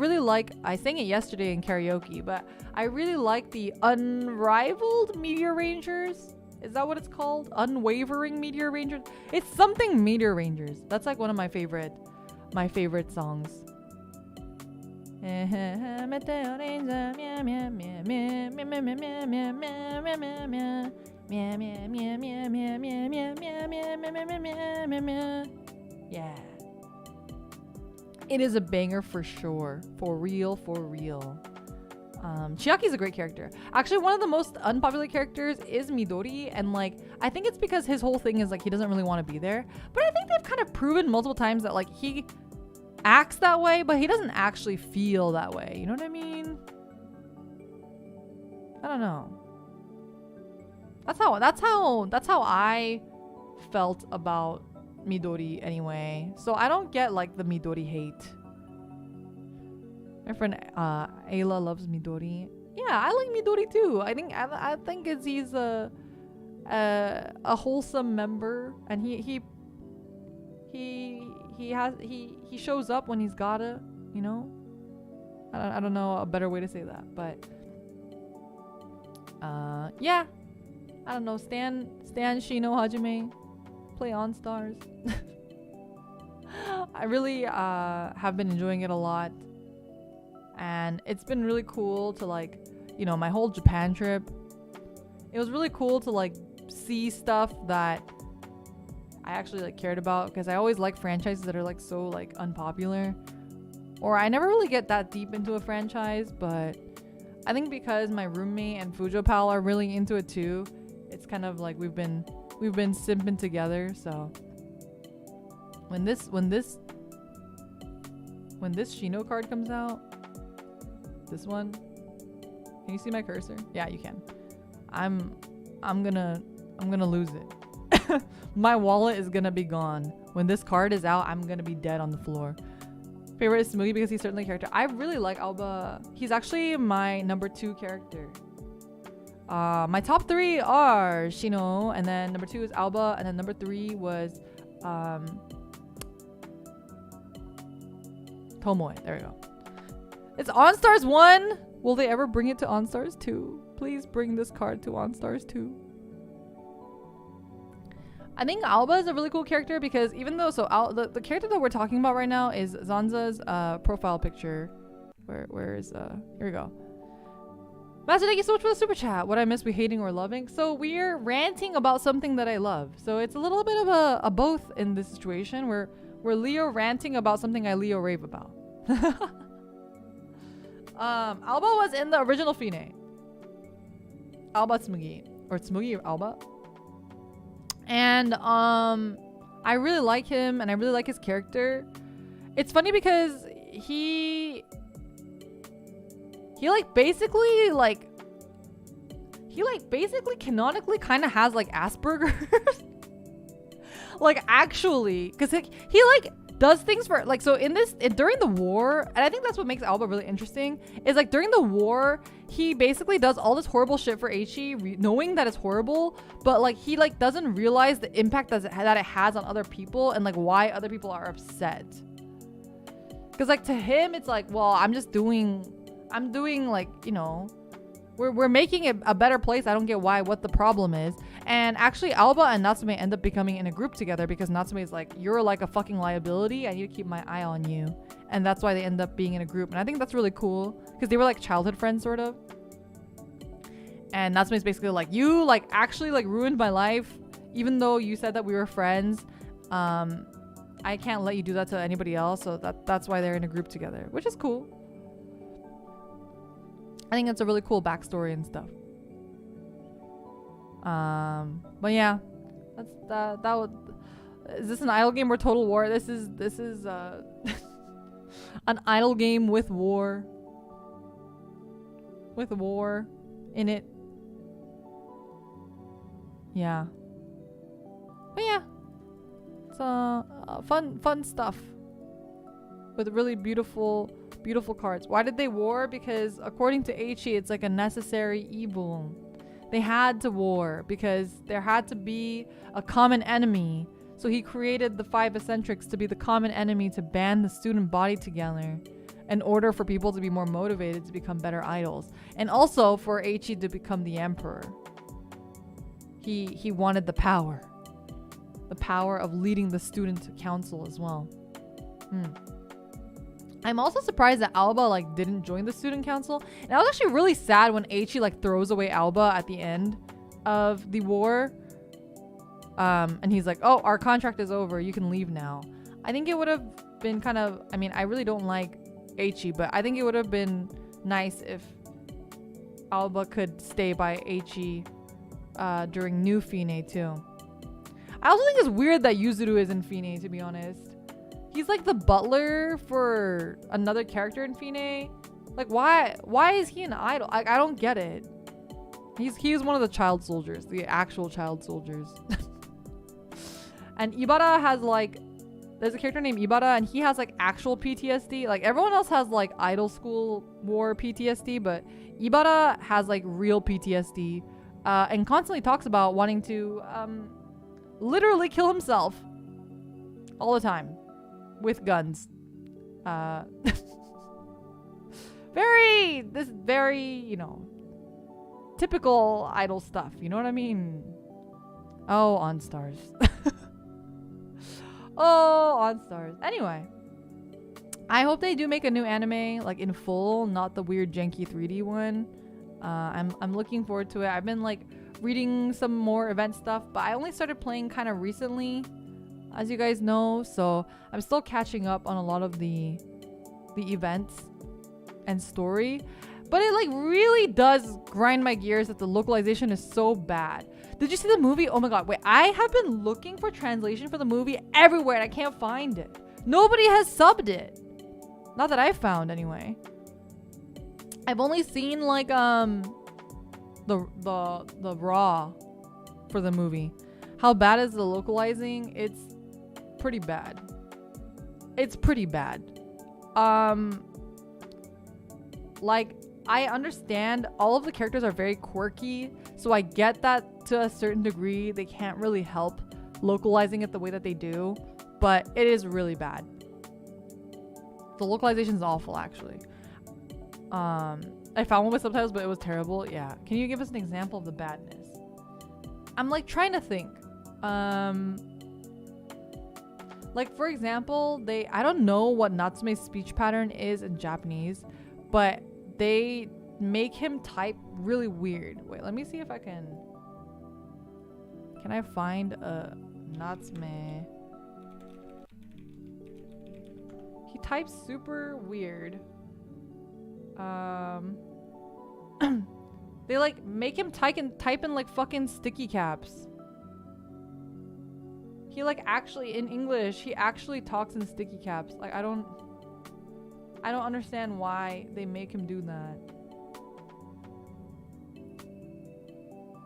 sang it yesterday in karaoke, but I really like the Unrivaled Meteor Rangers. Is that what it's called? Unwavering Meteor Rangers? It's something Meteor Rangers. That's like one of my favorite songs. Yeah. It is a banger for sure. For real, for real. Chiaki's a great character. Actually, one of the most unpopular characters is Midori, and like I think it's because his whole thing is like he doesn't really want to be there. But I think they've kind of proven multiple times that like he acts that way, but he doesn't actually feel that way. You know what I mean? I don't know. That's how I felt about Midori anyway, so I don't get like the Midori hate. My friend Ayla loves Midori. Yeah, I like Midori too. I think he's a wholesome member, and he shows up when he's gotta, you know. I don't know a better way to say that, but yeah, I don't know. Stan Shino Hajime, play On Stars. I really have been enjoying it a lot, and it's been really cool to, like, you know, my whole Japan trip. It was really cool to like see stuff that I actually like cared about, because I always like franchises that are like so like unpopular, or I never really get that deep into a franchise. But I think because my roommate and Fujo pal are really into it too, it's kind of like we've been simping together. So when this Shino card comes out, this one, can you see my cursor? Yeah, you can. I'm gonna lose it. My wallet is gonna be gone. When this card is out, I'm gonna be dead on the floor. Favorite is Smoothie because he's certainly a character. I really like Alba. He's actually my number 2 character. My top 3 are Shino, and then number 2 is Alba, and then number 3 was Tomoe. There we go. It's OnStars 1. Will they ever bring it to OnStars 2? Please bring this card to OnStars 2. I think Alba is a really cool character because even though the character that we're talking about right now is Zanza's profile picture. Where is here we go. Master, thank you so much for the super chat. What I miss, we hating or loving. So we're ranting about something that I love. So it's a little bit of a both in this situation. We're Leo ranting about something I Leo rave about. Alba was in the original Fine. Alba Tsumugi, or Tsumugi Alba. And I really like him, and I really like his character. It's funny because he basically canonically kind of has like Asperger's. Like actually, because he like does things for like, so in this during the war, and I think that's what makes Alba really interesting, is like during the war he basically does all this horrible shit for Eiichi, knowing that it's horrible, but like he like doesn't realize the impact that it has on other people, and like why other people are upset. Because like to him it's like, well, I'm doing like, you know, we're making it a better place. I don't get what the problem is. And actually Alba and Natsume end up becoming in a group together because Natsume is like, you're like a fucking liability, I need to keep my eye on you. And that's why they end up being in a group. And I think that's really cool because they were like childhood friends sort of. And Natsume is basically like, you like actually like ruined my life, even though you said that we were friends. I can't let you do that to anybody else. So that's why they're in a group together, which is cool. I think it's a really cool backstory and stuff. But yeah, that would. Is this an idle game or Total War? This is an idle game with war. With war in it. Yeah. But yeah, it's fun stuff with really beautiful cards. Why did they war? Because according to Eiichi, it's like a necessary evil. They had to war because there had to be a common enemy. So he created the 5 eccentrics to be the common enemy to band the student body together in order for people to be more motivated to become better idols. And also for Eiichi to become the emperor. He wanted the power. The power of leading the student council as well. I'm also surprised that Alba like didn't join the student council. And I was actually really sad when Eiichi like throws away Alba at the end of the war. And he's like, oh, our contract is over, you can leave now. I think it would have been kind of, I mean, I really don't like Eiichi, but I think it would have been nice if Alba could stay by Eiichi during New Fine too. I also think it's weird that Yuzuru is in Fine, to be honest. He's like the butler for another character in Fine. Like why is he an idol? I don't get it. He's one of the child soldiers, the actual child soldiers. And Ibara has like, there's a character named Ibara and he has like actual PTSD. Like everyone else has like idol school war PTSD, but Ibara has like real PTSD and constantly talks about wanting to literally kill himself all the time with guns. Very, you know, typical idol stuff. You know what I mean? Oh, on stars. Oh, on stars. Anyway, I hope they do make a new anime like in full, not the weird janky 3D one. I'm looking forward to it. I've been like reading some more event stuff, but I only started playing kind of recently, as you guys know, so I'm still catching up on a lot of the events and story. But it like really does grind my gears that the localization is so bad. Did you see the movie? Oh my god, wait, I have been looking for translation for the movie everywhere and I can't find it. Nobody has subbed it. Not that I found anyway. I've only seen like the raw for the movie. How bad is the localizing? It's pretty bad. It's pretty bad. Like I understand all of the characters are very quirky, so I get that to a certain degree they can't really help localizing it the way that they do, but it is really bad. The localization is awful actually. I found one with subtitles, but it was terrible. Yeah. Can you give us an example of the badness? I'm like trying to think. Like for example, I don't know what Natsume's speech pattern is in Japanese, but they make him type really weird. Wait, let me see if I can I find a Natsume? He types super weird. They like make him type in like fucking sticky caps. He like actually in English, he actually talks in sticky caps. Like I don't understand why they make him do that.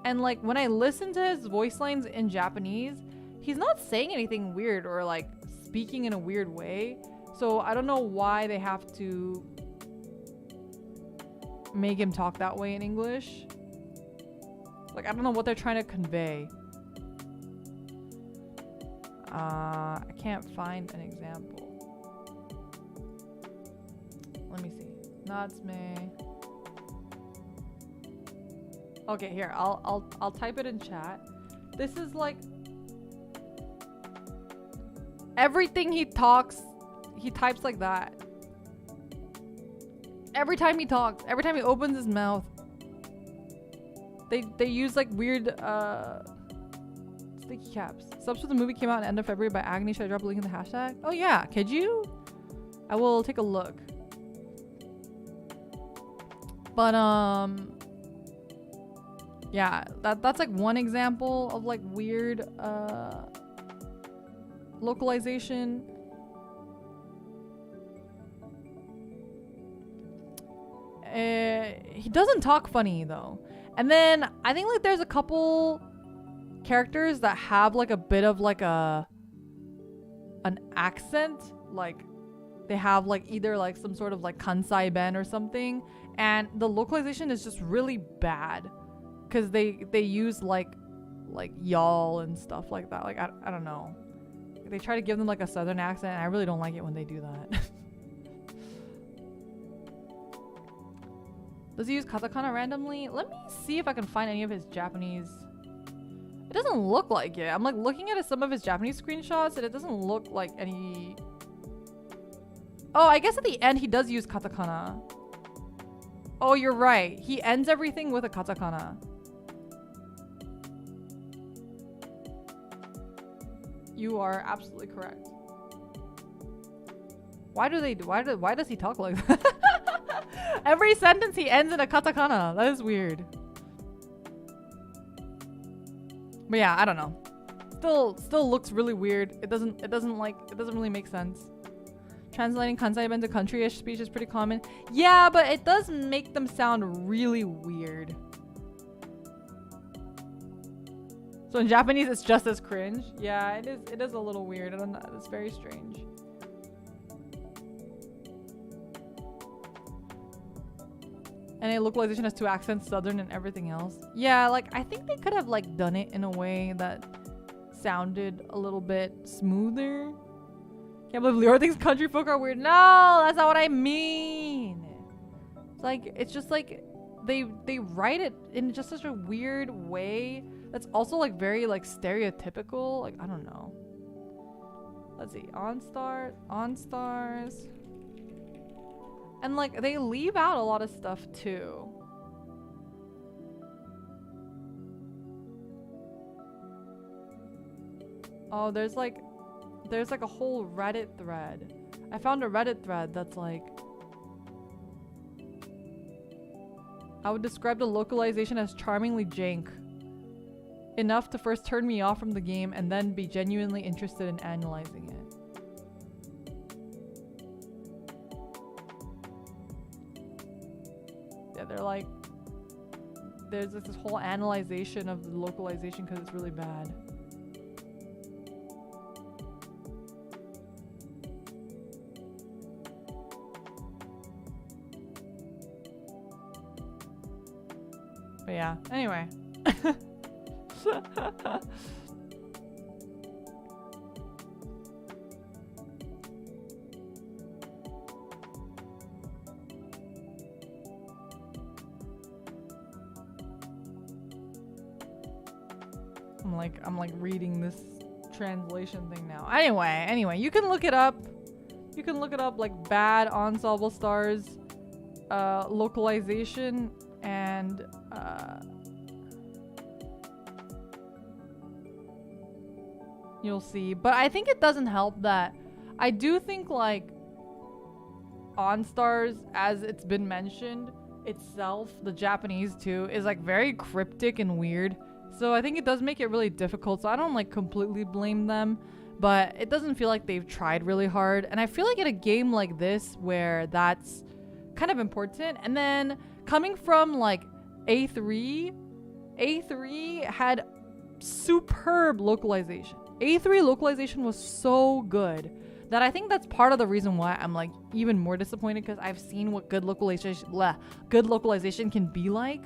And like when I listen to his voice lines in Japanese, he's not saying anything weird or like speaking in a weird way. So I don't know why they have to make him talk that way in English. Like I don't know what they're trying to convey. I can't find an example. Let me see. Natsume. Okay, here. I'll type it in chat. This is like everything he talks, he types like that. Every time he talks, every time he opens his mouth, they use like weird sticky caps. Subs for the movie came out at the end of February by Agni. Should I drop a link in the hashtag? Oh yeah, could you? I will take a look. But yeah, that's like one example of like weird localization. He doesn't talk funny though. And then I think like there's a couple characters that have like a bit of like an accent, like they have like either like some sort of like Kansai Ben or something, and the localization is just really bad because they use like y'all and stuff like that. Like I don't know, they try to give them like a southern accent and I really don't like it when they do that. Does he use katakana randomly? Let me see if I can find any of his Japanese. It doesn't look like it. I'm like looking at some of his Japanese screenshots and it doesn't look like any. Oh, I guess at the end he does use katakana. Oh, you're right. He ends everything with a katakana. You are absolutely correct. Why does he talk like that? Every sentence he ends in a katakana. That is weird. But yeah, I don't know. Still looks really weird. It doesn't really make sense. Translating Kansai Ben to country-ish speech is pretty common. Yeah, but it does make them sound really weird. So in Japanese, it's just as cringe. Yeah, it is. It is a little weird. I don't know. It's very strange. And a localization has 2 accents, Southern and everything else. Yeah, like I think they could have like done it in a way that sounded a little bit smoother. Can't believe Leora thinks country folk are weird. No, that's not what I mean. It's like it's just like they write it in just such a weird way that's also like very like stereotypical. Like I don't know. Let's see. OnStars. And like they leave out a lot of stuff too. Oh, there's like a whole Reddit thread. I found a Reddit thread that's like, I would describe the localization as charmingly jank. Enough to first turn me off from the game and then be genuinely interested in analyzing it. Yeah, they're like, there's this whole analyzation of the localization because it's really bad. But yeah, anyway. I'm like reading this translation thing now. Anyway, you can look it up. You can look it up like bad Ensemble Stars localization and you'll see. But I think it doesn't help that I do think like OnStars, as it's been mentioned itself, the Japanese too, is like very cryptic and weird. So I think it does make it really difficult. So I don't like completely blame them, but it doesn't feel like they've tried really hard. And I feel like in a game like this where that's kind of important, and then coming from like A3 had superb localization. A3 localization was so good that I think that's part of the reason why I'm like even more disappointed, because I've seen what good localization can be like.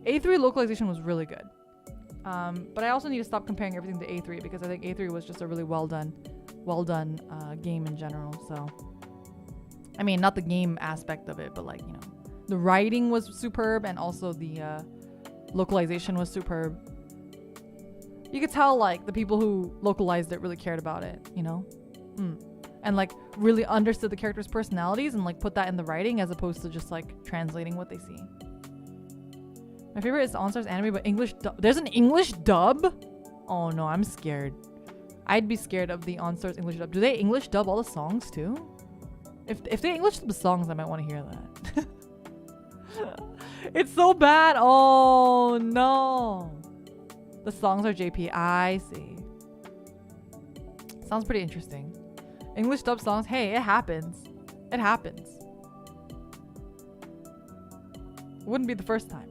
A3 localization was really good. But I also need to stop comparing everything to A3 because I think A3 was just a really well done game in general. So, I mean, not the game aspect of it, but like, you know, the writing was superb and also the localization was superb. You could tell like the people who localized it really cared about it, you know? And like really understood the characters' personalities and like put that in the writing as opposed to just like translating what they see. My favorite is OnStars anime, but English there's an English dub? Oh no, I'm scared. I'd be scared of the OnStars English dub. Do they English dub all the songs too? If they English dub the songs, I might want to hear that. It's so bad. Oh no. The songs are JP. I see. Sounds pretty interesting. English dub songs. Hey, it happens. It happens. Wouldn't be the first time.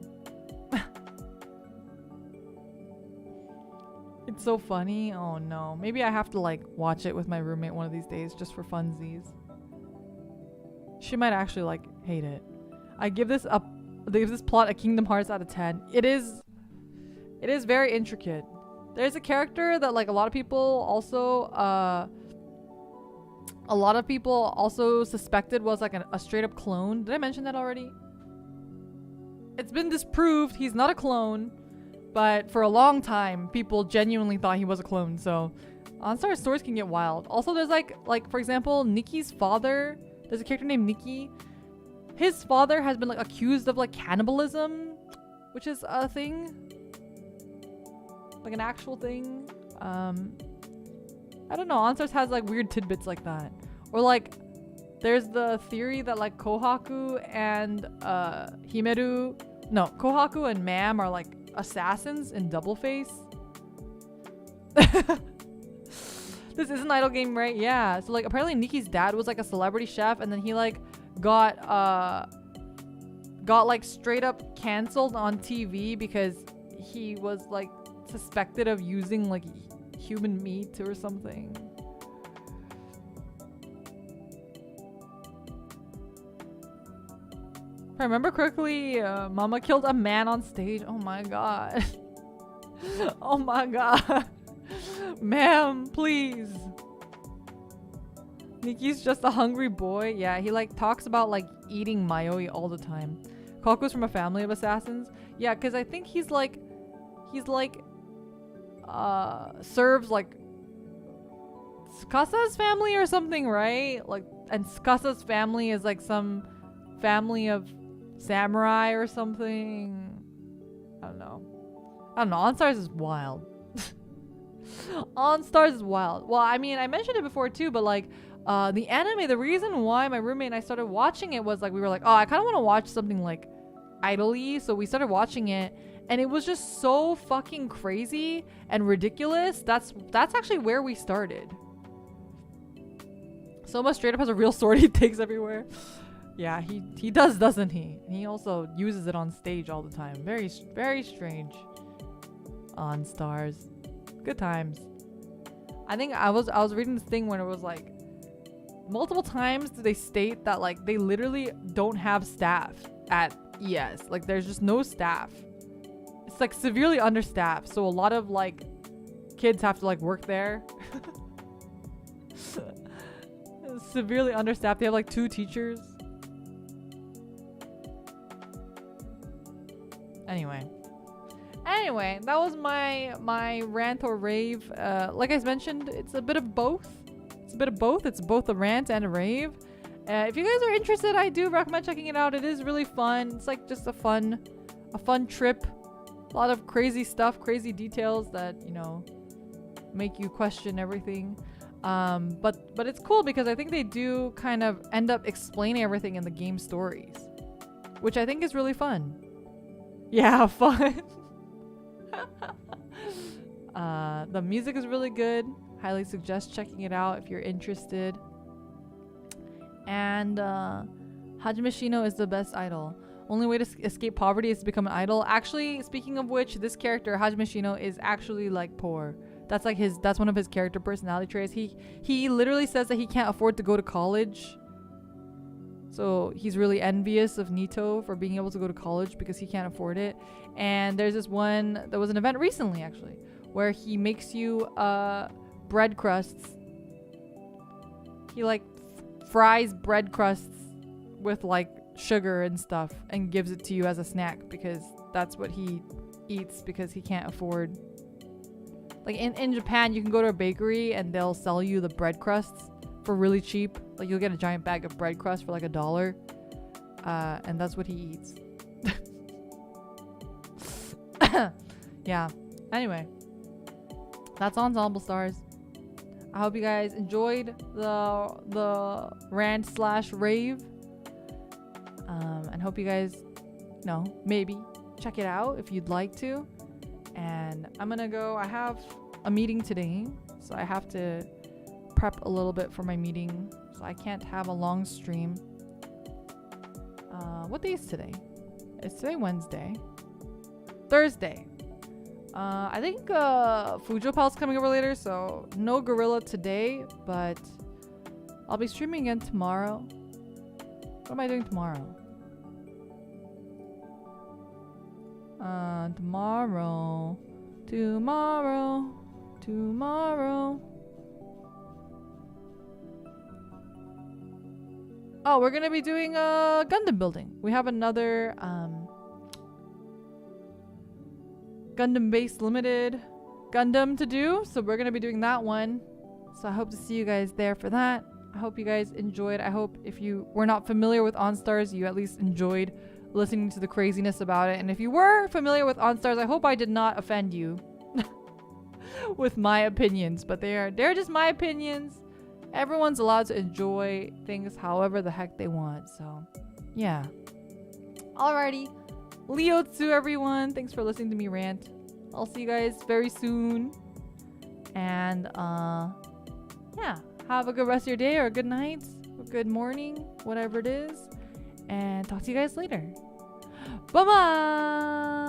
It's so funny. Oh no. Maybe I have to like watch it with my roommate one of these days just for funsies. She might actually like hate it. I give this plot a Kingdom Hearts out of 10. It is very intricate. There's a character that like a lot of people also suspected was like a straight up clone. Did I mention that already? It's been disproved he's not a clone, but for a long time people genuinely thought he was a clone. So OnStar stories can get wild. Also there's like for example, Nikki's father, there's a character named Nikki. His father has been like accused of like cannibalism, which is a thing. Like an actual thing. I don't know. OnStars has like weird tidbits like that. Or like there's the theory that like Kohaku and Kohaku and Mam are like assassins in Double Face. This is an idol game, right? Yeah. So like apparently Nikki's dad was like a celebrity chef, and then he like got like straight up canceled on TV because he was like suspected of using like human meat or something. If I remember correctly, Mama killed a man on stage. Oh my god. Oh my god. Ma'am, please. Niki's just a hungry boy. Yeah, he like talks about like eating mayoi all the time. Koko's from a family of assassins. Yeah, because I think he's like serves like Tsukasa's family or something, right? Like, and Tsukasa's family is like some family of samurai or something. I don't know. OnStars is wild. OnStars is wild. Well, I mean, I mentioned it before too, but like the anime, the reason why my roommate and I started watching it was like we were like, oh, I kind of want to watch something like idly, so we started watching it, and it was just so fucking crazy and ridiculous. That's actually where we started. Soma straight up has a real sword he takes everywhere. Yeah, he does, doesn't he? And he also uses it on stage all the time. Very strange. OnStars, good times. I think I was reading this thing when it was like multiple times do they state that like they literally don't have staff at ES. Like there's just no staff. It's like severely understaffed, so a lot of like kids have to like work there. Severely understaffed. They have like 2 teachers. Anyway, that was my rant or rave. Like I mentioned, it's a bit of both. It's both a rant and a rave. If you guys are interested, I do recommend checking it out. It is really fun. It's like just a fun trip. A lot of crazy stuff, crazy details that, you know, make you question everything. But it's cool because I think they do kind of end up explaining everything in the game stories, which I think is really fun. Yeah, fun. The music is really good. Highly suggest checking it out if you're interested. And Hajime Shino is the best idol. Only way to escape poverty is to become an idol. Actually, speaking of which, this character Hajime Shino is actually like poor. That's like that's one of his character personality traits. He literally says that he can't afford to go to college. So he's really envious of Nito for being able to go to college because he can't afford it. And there's this one, there was an event recently actually, where he makes you bread crusts. He like fries bread crusts with like sugar and stuff and gives it to you as a snack because that's what he eats because he can't afford. Like in Japan, you can go to a bakery and they'll sell you the bread crusts for really cheap. Like you'll get a giant bag of bread crust for like $1, and that's what he eats. Yeah. Anyway, that's Ensemble Stars. I hope you guys enjoyed the rant/rave, and hope you guys, maybe check it out if you'd like to. And I'm gonna go. I have a meeting today, so I have to prep a little bit for my meeting, so I can't have a long stream. What day is today? Is today Wednesday? Thursday. I think Fujopal's coming over later, so no gorilla today, but I'll be streaming again tomorrow. What am I doing tomorrow? Tomorrow. Oh, we're gonna be doing Gundam building. We have another Gundam Base Limited Gundam to do, so we're gonna be doing that one. So I hope to see you guys there for that. I hope you guys enjoyed. I hope if you were not familiar with OnStars, you at least enjoyed listening to the craziness about it. And if you were familiar with OnStars, I hope I did not offend you with my opinions, but they're just my opinions. Everyone's allowed to enjoy things however the heck they want. So yeah. Alrighty. Leo to everyone. Thanks for listening to me rant. I'll see you guys very soon. And yeah. Have a good rest of your day or a good night or good morning, whatever it is. And talk to you guys later. Bye-bye.